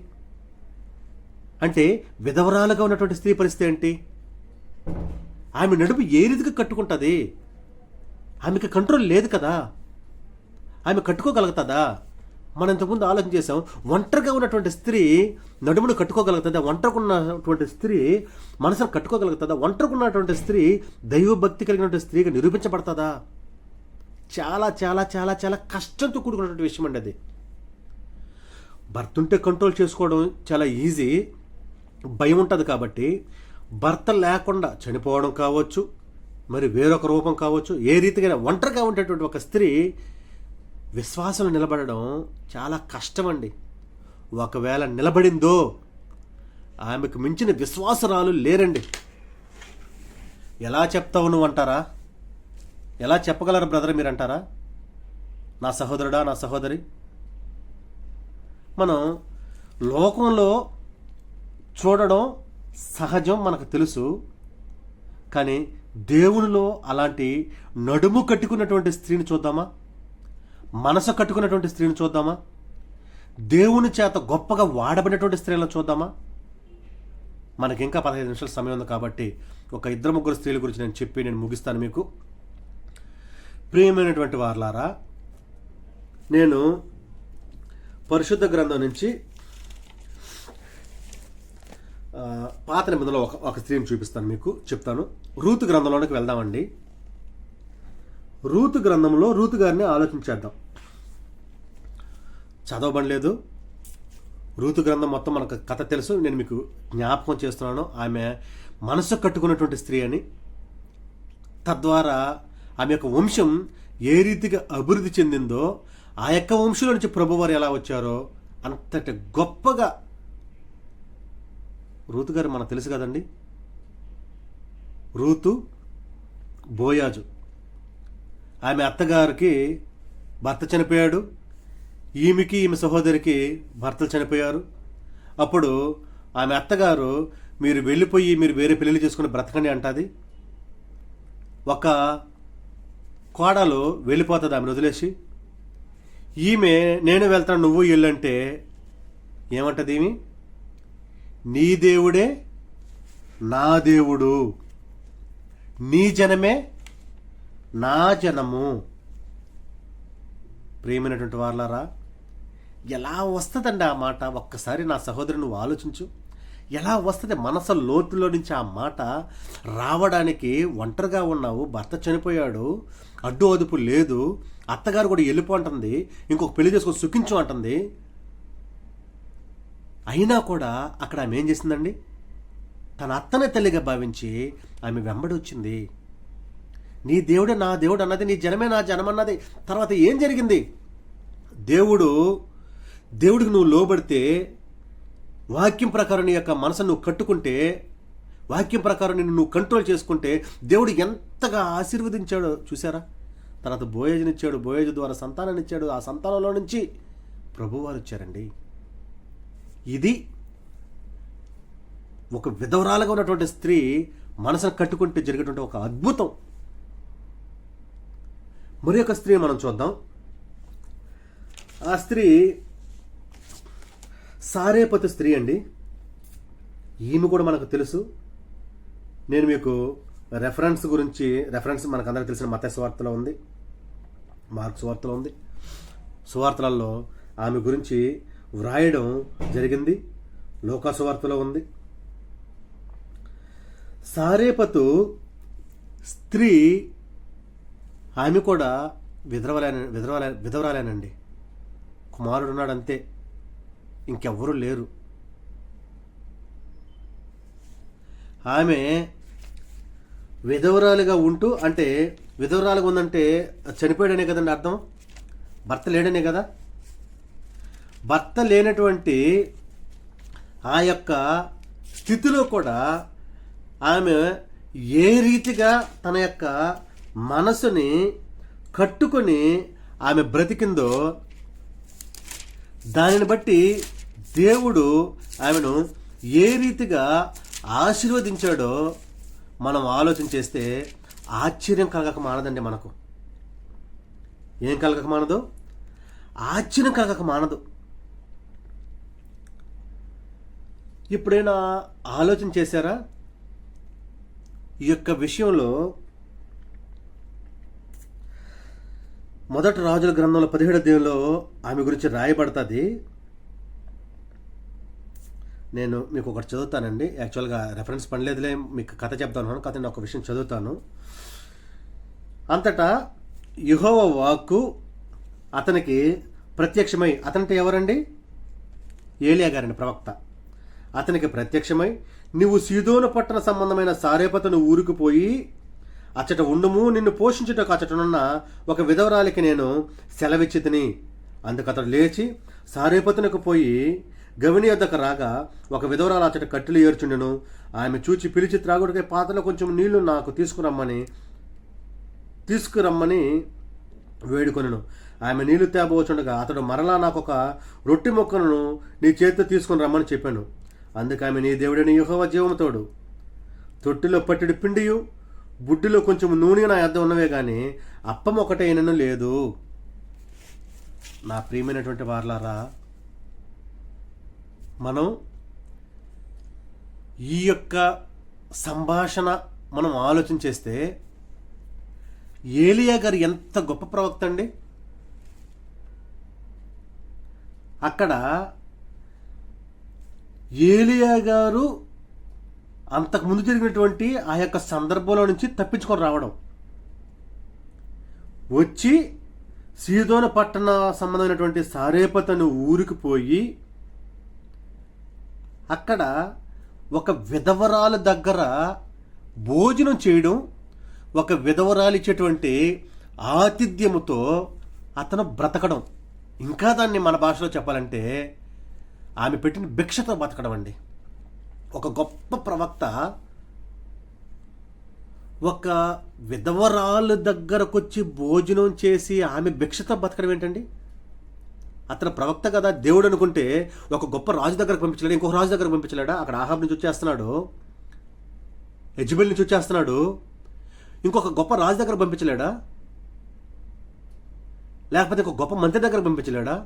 అంటే విధవరాలుగా ఉన్నటువంటి స్త్రీ పరిస్థితి ఏంటి? ఆమె నడుపు ఏ రీతిగా కట్టుకుంటుంది? ఆమెకి కంట్రోల్ లేదు కదా. ఆమె కట్టుకోగలుగుతుందా? మనం ఇంతకుముందు ఆలోచన చేసాం. ఒంటరిగా ఉన్నటువంటి స్త్రీ నడుమును కట్టుకోగలుగుతుందా? ఒంటరిగా ఉన్నటువంటి స్త్రీ మనసును కట్టుకోగలుగుతుందా? ఒంటరిగా ఉన్నటువంటి స్త్రీ దైవభక్తి కలిగినటువంటి స్త్రీగా నిరూపించబడుతుందా? చాలా చాలా చాలా చాలా కష్టంతో కూడుకున్నటువంటి విషయం అండి అది. భర్త ఉంటే కంట్రోల్ చేసుకోవడం చాలా ఈజీ, భయం ఉంటుంది కాబట్టి. భర్త లేకుండా చనిపోవడం కావచ్చు, మరి వేరొక రూపం కావచ్చు, ఏ రీతిగా ఒంటరిగా ఉండేటువంటి ఒక స్త్రీ విశ్వాసం నిలబడడం చాలా కష్టమండి. ఒకవేళ నిలబడిందో ఆమెకు మించిన విశ్వాసరాలు లేరండి. ఎలా చెప్తావు నువ్వు అంటారా? ఎలా చెప్పగలరు బ్రదర్ మీరు అంటారా? నా సహోదరుడా, నా సహోదరి, మనం లోకంలో చూడడం సహజం, మనకు తెలుసు. కానీ దేవునిలో అలాంటి నడుము కట్టుకున్నటువంటి స్త్రీని చూద్దామా? మనసు కట్టుకున్నటువంటి స్త్రీని చూద్దామా? దేవుని చేత గొప్పగా వాడబడినటువంటి స్త్రీలను చూద్దామా? మనకి ఇంకా 15 నిమిషాల సమయం ఉంది కాబట్టి ఒక 2-3 స్త్రీల గురించి నేను చెప్పి నేను ముగిస్తాను మీకు. ప్రియమైనటువంటి వారలారా, నేను పరిశుద్ధ గ్రంథం నుంచి పాత నిబంధనలో ఒక స్త్రీని చూపిస్తాను మీకు, చెప్తాను. రూతు గ్రంథంలోనికి వెళ్దామండి. రూతు గ్రంథంలో రూతు గారిని ఆలోచించేద్దాం. చదవబడలేదు, రూతు గ్రంథం మొత్తం మనకు కథ తెలుసు. నేను మీకు జ్ఞాపకం చేస్తున్నాను. ఆమె మనసు కట్టుకున్నటువంటి స్త్రీ అని, తద్వారా ఆమె యొక్క వంశం ఏ రీతిగా అభివృద్ధి చెందిందో, ఆ యొక్క వంశంలో నుంచి ప్రభువారు ఎలా వచ్చారో అంతటి గొప్పగా రూతు గారు మనకు తెలుసు కదండి. రూతు బోయాజు, ఆమె అత్తగారికి భర్త చనిపోయాడు, ఈమెకి ఈమె సహోదరికి భర్తలు చనిపోయారు. అప్పుడు ఆమె అత్తగారు మీరు వెళ్ళిపోయి మీరు వేరే పెళ్ళిళ్ళు చేసుకుని బ్రతకండి అంటుంది. ఒక కోడలు వెళ్ళిపోతుంది ఆమెను వదిలేసి. ఈమె నేను వెళ్తాను నువ్వు వెళ్ళంటే ఏమంటది ఈమె? నీ దేవుడే నా దేవుడు, నీ జనమే నా జనము. ప్రియమైనటువంటి వారలారా, ఎలా వస్తుందండి ఆ మాట? ఒక్కసారి నా సహోదరు నువ్వు ఆలోచించు. ఎలా వస్తుంది మనసు లోతులో నుంచి ఆ మాట రావడానికి? ఒంటరిగా ఉన్నావు, భర్త చనిపోయాడు, అడ్డు అదుపు లేదు, అత్తగారు కూడా వెళ్ళిపో అంటుంది, ఇంకొక పెళ్లి చేసుకొని సుఖించు అంటుంది. అయినా కూడా అక్కడ ఆమె ఏం చేసిందండి? తన అత్తనే తల్లిగా భావించి ఆమె వెంబడి వచ్చింది. నీ దేవుడే నా దేవుడు అన్నది, నీ జనమే నా జనం అన్నది. తర్వాత ఏం జరిగింది? దేవుడికి నువ్వు లోబడితే, వాక్యం ప్రకారం నీ యొక్క మనసును నువ్వు కట్టుకుంటే, వాక్యం ప్రకారం నిన్ను నువ్వు కంట్రోల్ చేసుకుంటే దేవుడు ఎంతగా ఆశీర్వదించాడో చూసారా? తర్వాత బోయేజునిచ్చాడు, బోయేజు ద్వారా సంతానాన్ని ఇచ్చాడు, ఆ సంతానంలో నుంచి ప్రభువారు వచ్చారండి. ఇది ఒక విధవరాలుగా ఉన్నటువంటి స్త్రీ మనసును కట్టుకుంటే జరిగేటువంటి ఒక అద్భుతం. మరి ఒక స్త్రీ మనం చూద్దాం. ఆ స్త్రీ సారేపతు స్త్రీ అండి. ఈమె కూడా మనకు తెలుసు. నేను మీకు రెఫరెన్స్ మనకు అందరికీ తెలిసిన మత్తయి సువార్తలో ఉంది, మార్కు సువార్తలో ఉంది. సువార్తలలో ఆమె గురించి వ్రాయడం జరిగింది. లూకా సువార్తలో ఉంది. సారేపతు స్త్రీ ఆమె కూడా విధవరాలేనండి. కుమారుడు ఉన్నాడు అంతే, ఇంకెవ్వరూ లేరు. ఆమె విధవరాలుగా ఉంటూ, అంటే విధవరాలుగా ఉందంటే చనిపోయాడనే కదండి అర్థం, భర్త లేడనే కదా. భర్త లేనటువంటి ఆ యొక్క స్థితిలో కూడా ఆమె ఏ రీతిగా తన యొక్క మనసుని కట్టుకొని ఆమె బ్రతికిందో దానిని బట్టి దేవుడు ఆమెను ఏ రీతిగా ఆశీర్వదించాడో మనం ఆలోచన చేస్తే ఆశ్చర్యం కలగక మానదండి. మనకు ఏం కలగక మానదు? ఆశ్చర్యం కలగక మానదు. ఎప్పుడైనా ఆలోచన చేశారా? ఈ యొక్క విషయంలో మొదటి రాజుల గ్రంథంలో 17వ అధ్యాయంలో ఆమె గురించి రాయబడుతుంది. నేను మీకు ఒకటి చదువుతానండి. యాక్చువల్గా రెఫరెన్స్ పనిలేదులే, మీకు కథ చెప్తాను. కథ నేను ఒక విషయం చదువుతాను. అంతటా యెహోవా వాక్కు అతనికి ప్రత్యక్షమై, అతనితో ఎవరండి? ఏలియా గారండి, ప్రవక్త. అతనికి ప్రత్యక్షమై, నువ్వు సీదోను పట్టణ సంబంధమైన సారేపతును ఊరికి పోయి అచ్చట ఉండుము, నిన్ను పోషించుటకు అచ్చటనున్న ఒక విధవరాలికి నేను సెలవిచ్చి తిని. అందుకు అతడు లేచి సారేపతునకు పోయి గవిని వద్దకు రాగా ఒక విధవరాలు అచ్చట కట్టెలు ఏర్చుండెను. ఆమె చూచి పిలిచి త్రాగుడికై పాత్రలో కొంచెం నీళ్లు నాకు తీసుకురమ్మని వేడుకొనెను. ఆమె నీళ్లు తేబోచుండగా అతడు మరలా నాకు ఒక రొట్టె ముక్కను నీ చేతితో తీసుకుని రమ్మని చెప్పాను. అందుకు ఆమె, నీ దేవుడైన యెహోవా జీవముతోడు, తొట్టిలో పట్టెడు పిండియు బుడ్డిలో కొంచెం నూనె నా యొద్ద ఉన్నవే కానీ అప్పం ఒకటైనను లేదు. నా ప్రియమైనటువంటి వారలారా, మనం ఈ యొక్క సంభాషణ మనం ఆలోచన చేస్తే ఏలియా గారు ఎంత గొప్ప ప్రవక్త అండి. అక్కడ ఏలియా గారు అంతకుముందు జరిగినటువంటి ఆ యొక్క సందర్భంలో నుంచి తప్పించుకొని రావడం, వచ్చి సీదోను పట్టణ సంబంధమైనటువంటి సారేపతను ఊరికి పోయి అక్కడ ఒక విధవరాలు దగ్గర భోజనం చేయడం, ఒక విధవరాలు ఇచ్చేటువంటి ఆతిథ్యముతో అతను బ్రతకడం, ఇంకా దాన్ని మన భాషలో చెప్పాలంటే ఆమె పెట్టిన భిక్షతో బతకడం అండి. ఒక గొప్ప ప్రవక్త ఒక విధవరాలు దగ్గరకు వచ్చి భోజనం చేసి ఆమె భిక్షతో బతకడం ఏంటండి? అతను ప్రవక్త కదా, దేవుడు అనుకుంటే ఒక గొప్ప రాజు దగ్గరకు పంపించలేడు, ఇంకొక రాజు దగ్గరకు పంపించలేడా? అక్కడ ఆహాబ్ నుంచి వచ్చేస్తున్నాడు, యెజబెల్ నుంచి వచ్చేస్తున్నాడు, ఇంకొక గొప్ప రాజు దగ్గర పంపించలేడా? లేకపోతే ఇంకొక గొప్ప మంత్రి దగ్గరకు పంపించలేడా?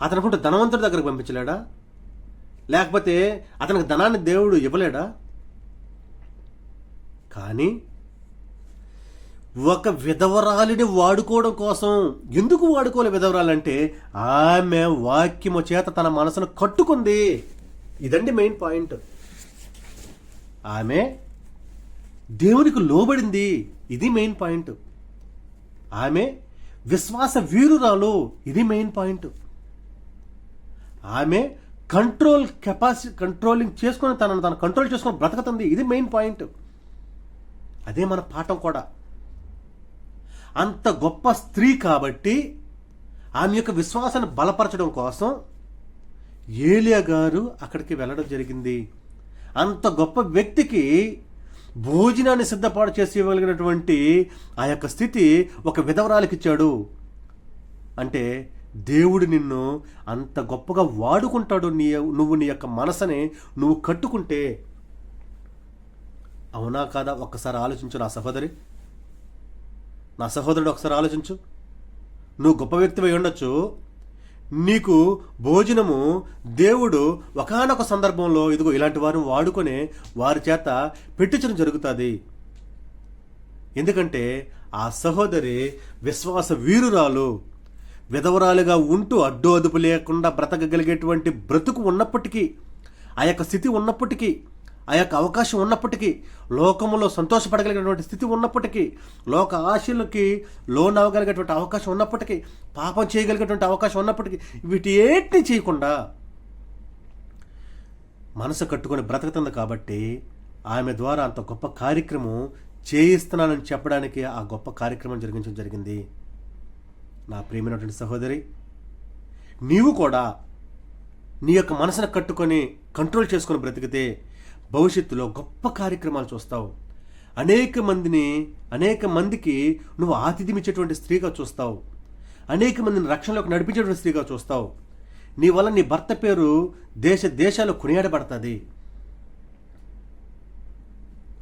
అతను అనుకుంటే ధనవంతుడి దగ్గరకు పంపించలేడా? లేకపోతే అతనికి ధనాన్ని దేవుడు ఇవ్వలేడా? కానీ ఒక విధవరాలిని వాడుకోవడం కోసం, ఎందుకు వాడుకోలే విధవరాలంటే ఆమె వాక్యము చేత తన మనసును కట్టుకుంది. ఇదండి మెయిన్ పాయింట్. ఆమె దేవునికి లోబడింది. ఇది మెయిన్ పాయింట్. ఆమె విశ్వాస వీరురాలు. ఇది మెయిన్ పాయింట్. ఆమె కంట్రోలింగ్ చేసుకొని తనను కంట్రోల్ చేసుకొని బ్రతకతుంది. ఇది మెయిన్ పాయింట్. అదే మన పాఠం కూడా. అంత గొప్ప స్త్రీ కాబట్టి ఆమె యొక్క విశ్వాసాన్ని బలపరచడం కోసం ఏలియా గారు అక్కడికి వెళ్ళడం జరిగింది. అంత గొప్ప వ్యక్తికి భోజనాన్ని సిద్ధపాటు చేసి ఇవ్వగలిగినటువంటి ఆ యొక్క స్థితి ఒక విధవరాలికి ఇచ్చాడు అంటే దేవుడు నిన్ను అంత గొప్పగా వాడుకుంటాడు. నువ్వు నీ యొక్క మనసుని నువ్వు కట్టుకుంటే. అవునా కాదా? ఒక్కసారి ఆలోచించు నా సహోదరి, నా సహోదరుడు, ఒకసారి ఆలోచించు. నువ్వు గొప్ప వ్యక్తివై ఉండొచ్చు, నీకు భోజనము దేవుడు ఒకానొక సందర్భంలో ఇదిగో ఇలాంటి వారిని వాడుకొని వారి చేత పెట్టించడం జరుగుతుంది. ఎందుకంటే ఆ సహోదరి విశ్వాస వీరురాలు, విధవరాలుగా ఉంటూ అడ్డు అదుపు లేకుండా బ్రతకగలిగేటువంటి బ్రతుకు ఉన్నప్పటికీ, ఆ యొక్క స్థితి ఉన్నప్పటికీ, ఆ యొక్క అవకాశం ఉన్నప్పటికీ, లోకంలో సంతోషపడగలిగినటువంటి స్థితి ఉన్నప్పటికీ, లోక ఆశలకి లోన్ అవ్వగలిగేటువంటి అవకాశం ఉన్నప్పటికీ, పాపం చేయగలిగేటువంటి అవకాశం ఉన్నప్పటికీ, వీటి ఏటిని చేయకుండా మనసు కట్టుకొని బ్రతుకుతుంది. కాబట్టి ఆమె ద్వారా అంత గొప్ప కార్యక్రమం చేయిస్తున్నానని చెప్పడానికి ఆ గొప్ప కార్యక్రమం జరిగించడం జరిగింది. నా ప్రియమైనటువంటి సహోదరి, నీవు కూడా నీ యొక్క మనసును కట్టుకొని కంట్రోల్ చేసుకొని బ్రతికితే భవిష్యత్తులో గొప్ప కార్యక్రమాలు చూస్తావు. అనేక మందికి నువ్వు ఆతిథ్యం ఇచ్చేటువంటి స్త్రీగా చూస్తావు. అనేక మందిని రక్షణలోకి నడిపించేటువంటి స్త్రీగా చూస్తావు. నీ వల్ల నీ భర్త పేరు దేశాలు కొనియాడబడుతుంది.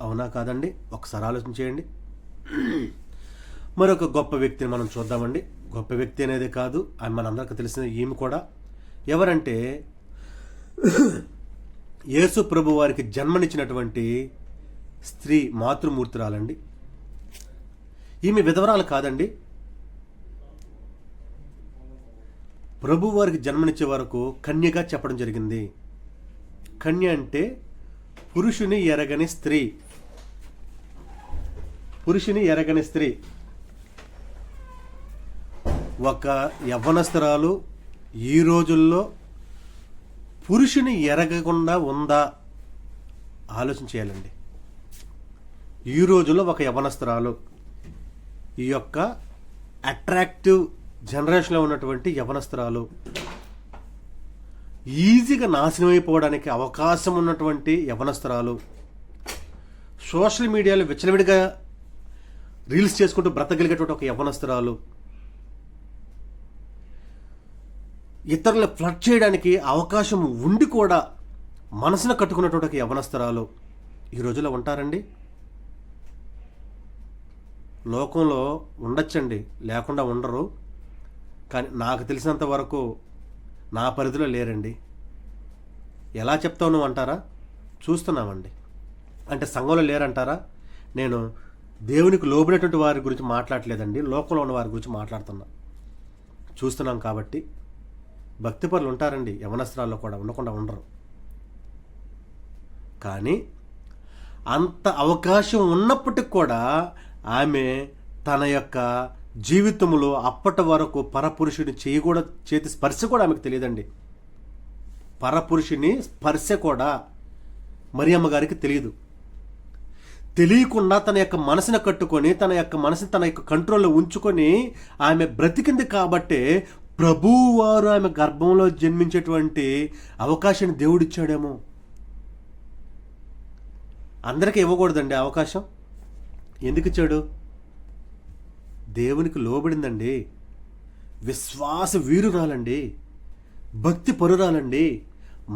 అవునా కాదండి? ఒకసారి ఆలోచన చేయండి. మరొక గొప్ప వ్యక్తిని మనం చూద్దామండి. గొప్ప వ్యక్తి అనేది కాదు, ఆమె మనందరికీ తెలిసిన ఈమె కూడా. ఎవరంటే యేసు ప్రభు వారికి జన్మనిచ్చినటువంటి స్త్రీ, మాతృమూర్తురాలండి. ఈమె విధవరాలు కాదండి. ప్రభు వారికి జన్మనిచ్చే వరకు కన్యగా చెప్పడం జరిగింది. కన్య అంటే పురుషుని ఎరగని స్త్రీ. పురుషుని ఎరగని స్త్రీ. ఒక యవ్వనస్తురాలు ఈ రోజుల్లో పురుషుని ఎరగకుండా ఉందా? ఆలోచన చేయాలండి. ఈ రోజుల్లో ఒక యవ్వనస్తురాలు, ఈ యొక్క అట్రాక్టివ్ జనరేషన్లో ఉన్నటువంటి యవ్వనస్తురాలు, ఈజీగా నాశనం అయిపోవడానికి అవకాశం ఉన్నటువంటి యవ్వనస్తురాలు, సోషల్ మీడియాలో విచ్చలవిడిగా రీల్స్ చేసుకుంటూ బ్రతకగలిగేటువంటి ఒక యవ్వనస్తురాలు, ఇతరులు ఫ్లర్ట్ చేయడానికి అవకాశం ఉండి కూడా మనసును కట్టుకున్నటువంటి ఒక యవ్వనస్తురాలు ఈ రోజుల్లో ఉంటారండి? లోకంలో ఉండొచ్చండి, లేకుండా ఉండరు. కానీ నాకు తెలిసినంత వరకు నా పరిధిలో లేరండి. ఎలా చెప్తావు నువ్వు అంటారా? చూస్తున్నామండి. అంటే సంఘంలో లేరంటారా? నేను దేవునికి లోబడినటువంటి వారి గురించి మాట్లాడలేదండి, లోకంలో ఉన్న వారి గురించి మాట్లాడుతున్నా. చూస్తున్నాం కాబట్టి. భక్తిపరులు ఉంటారండి యవనస్త్రాల్లో కూడా, ఉండకుండా ఉండరు. కానీ అంత అవకాశం ఉన్నప్పటికి కూడా ఆమె తన యొక్క జీవితంలో అప్పటి వరకు పరపురుషుని చేతి స్పర్శ కూడా ఆమెకు తెలియదండి. పరపురుషుని స్పర్శ కూడా మరియమ్మ గారికి తెలియదు. తెలియకుండా తన యొక్క మనసును కట్టుకొని, తన యొక్క మనసుని తన యొక్క కంట్రోల్లో ఉంచుకొని ఆమె బ్రతికింది. కాబట్టే ప్రభువారు ఆమె గర్భంలో జన్మించేటువంటి అవకాశాన్ని దేవుడిచ్చాడేమో. అందరికీ ఇవ్వకూడదండి అవకాశం. ఎందుకు ఇచ్చాడు? దేవునికి లోబడిందండి, విశ్వాస వీరురాలండి, భక్తి పరురాలండి,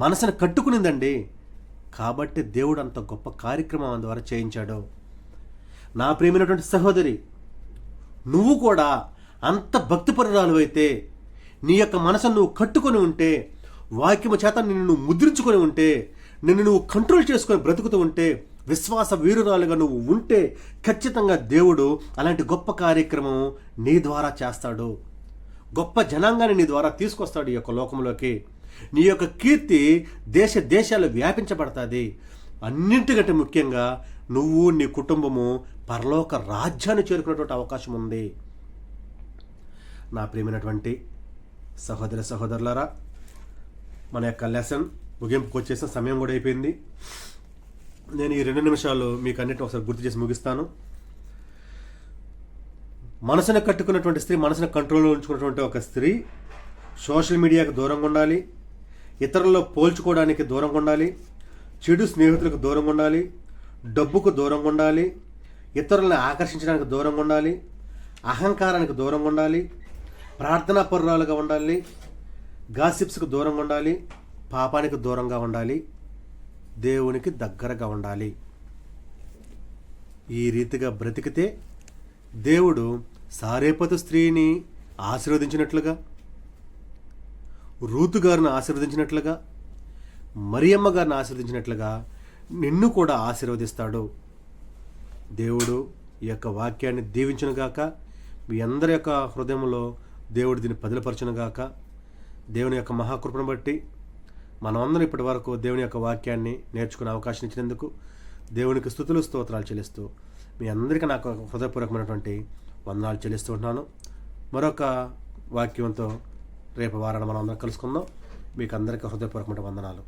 మనసును కట్టుకునిందండి. కాబట్టి దేవుడు అంత గొప్ప కార్యక్రమం ద్వారా చేయించాడు. నా ప్రియమైనటువంటి సహోదరి, నువ్వు కూడా అంత భక్తిపరురాలు అయితే, నీ యొక్క మనసును నువ్వు కట్టుకొని ఉంటే, వాక్యము చేత నిన్ను నువ్వు ముద్రించుకొని ఉంటే, నిన్ను నువ్వు కంట్రోల్ చేసుకొని బ్రతుకుతూ ఉంటే, విశ్వాస వీరురాలుగా నువ్వు ఉంటే, ఖచ్చితంగా దేవుడు అలాంటి గొప్ప కార్యక్రమం నీ ద్వారా చేస్తాడు. గొప్ప జనాంగాన్ని నీ ద్వారా తీసుకొస్తాడు ఈ యొక్క లోకంలోకి. నీ యొక్క కీర్తి దేశాలు వ్యాపించబడుతుంది. అన్నింటికంటే ముఖ్యంగా నువ్వు, నీ కుటుంబము పరలోక రాజ్యాన్ని చేరుకునేటువంటి అవకాశం ఉంది. నా ప్రియమైనటువంటి సహోదర సహోదరులారా, మన యొక్క లెసన్ ముగింపుకు వచ్చేసిన సమయం కూడా అయిపోయింది. నేను ఈ 2 నిమిషాలు మీకు అన్నిటిని ఒకసారి గుర్తు చేసి ముగిస్తాను. మనసును కట్టుకున్నటువంటి స్త్రీ, మనసును కంట్రోల్లో ఉంచుకున్నటువంటి ఒక స్త్రీ సోషల్ మీడియాకు దూరంగా ఉండాలి, ఇతరుల్లో పోల్చుకోవడానికి దూరంగా ఉండాలి, చెడు స్నేహితులకు దూరంగా ఉండాలి, డబ్బుకు దూరంగా ఉండాలి, ఇతరులను ఆకర్షించడానికి దూరంగా ఉండాలి, అహంకారానికి దూరంగా ఉండాలి, ప్రార్థనా పరురాలుగా ఉండాలి, గాసిప్స్కు దూరంగా ఉండాలి, పాపానికి దూరంగా ఉండాలి, దేవునికి దగ్గరగా ఉండాలి. ఈ రీతిగా బ్రతికితే దేవుడు సారేపతు స్త్రీని ఆశీర్వదించినట్లుగా, రూతు గారిని ఆశీర్వదించినట్లుగా, మరియమ్మ గారిని ఆశీర్వదించినట్లుగా నిన్ను కూడా ఆశీర్వదిస్తాడు. దేవుడు ఈ యొక్క వాక్యాన్ని దీవించునుగాక. మీ అందరి యొక్క హృదయంలో దేవుడు దీన్ని పదిలపరచునుగాక. దేవుని యొక్క మహాకృపను బట్టి మనమందరం ఇప్పటి వరకు దేవుని యొక్క వాక్యాన్ని నేర్చుకునే అవకాశం ఇచ్చినందుకు దేవునికి స్తుతులు స్తోత్రాలు చెల్లిస్తూ మీ అందరికీ నాకు హృదయపూర్వకమైనటువంటి వందనాలు చెల్లిస్తూ ఉంటున్నాను. మరొక వాక్యంతో రేపు వారాన్ని మనం అందరం కలుసుకుందాం. మీకు అందరికీ హృదయపూర్వకమైన వందనాలు.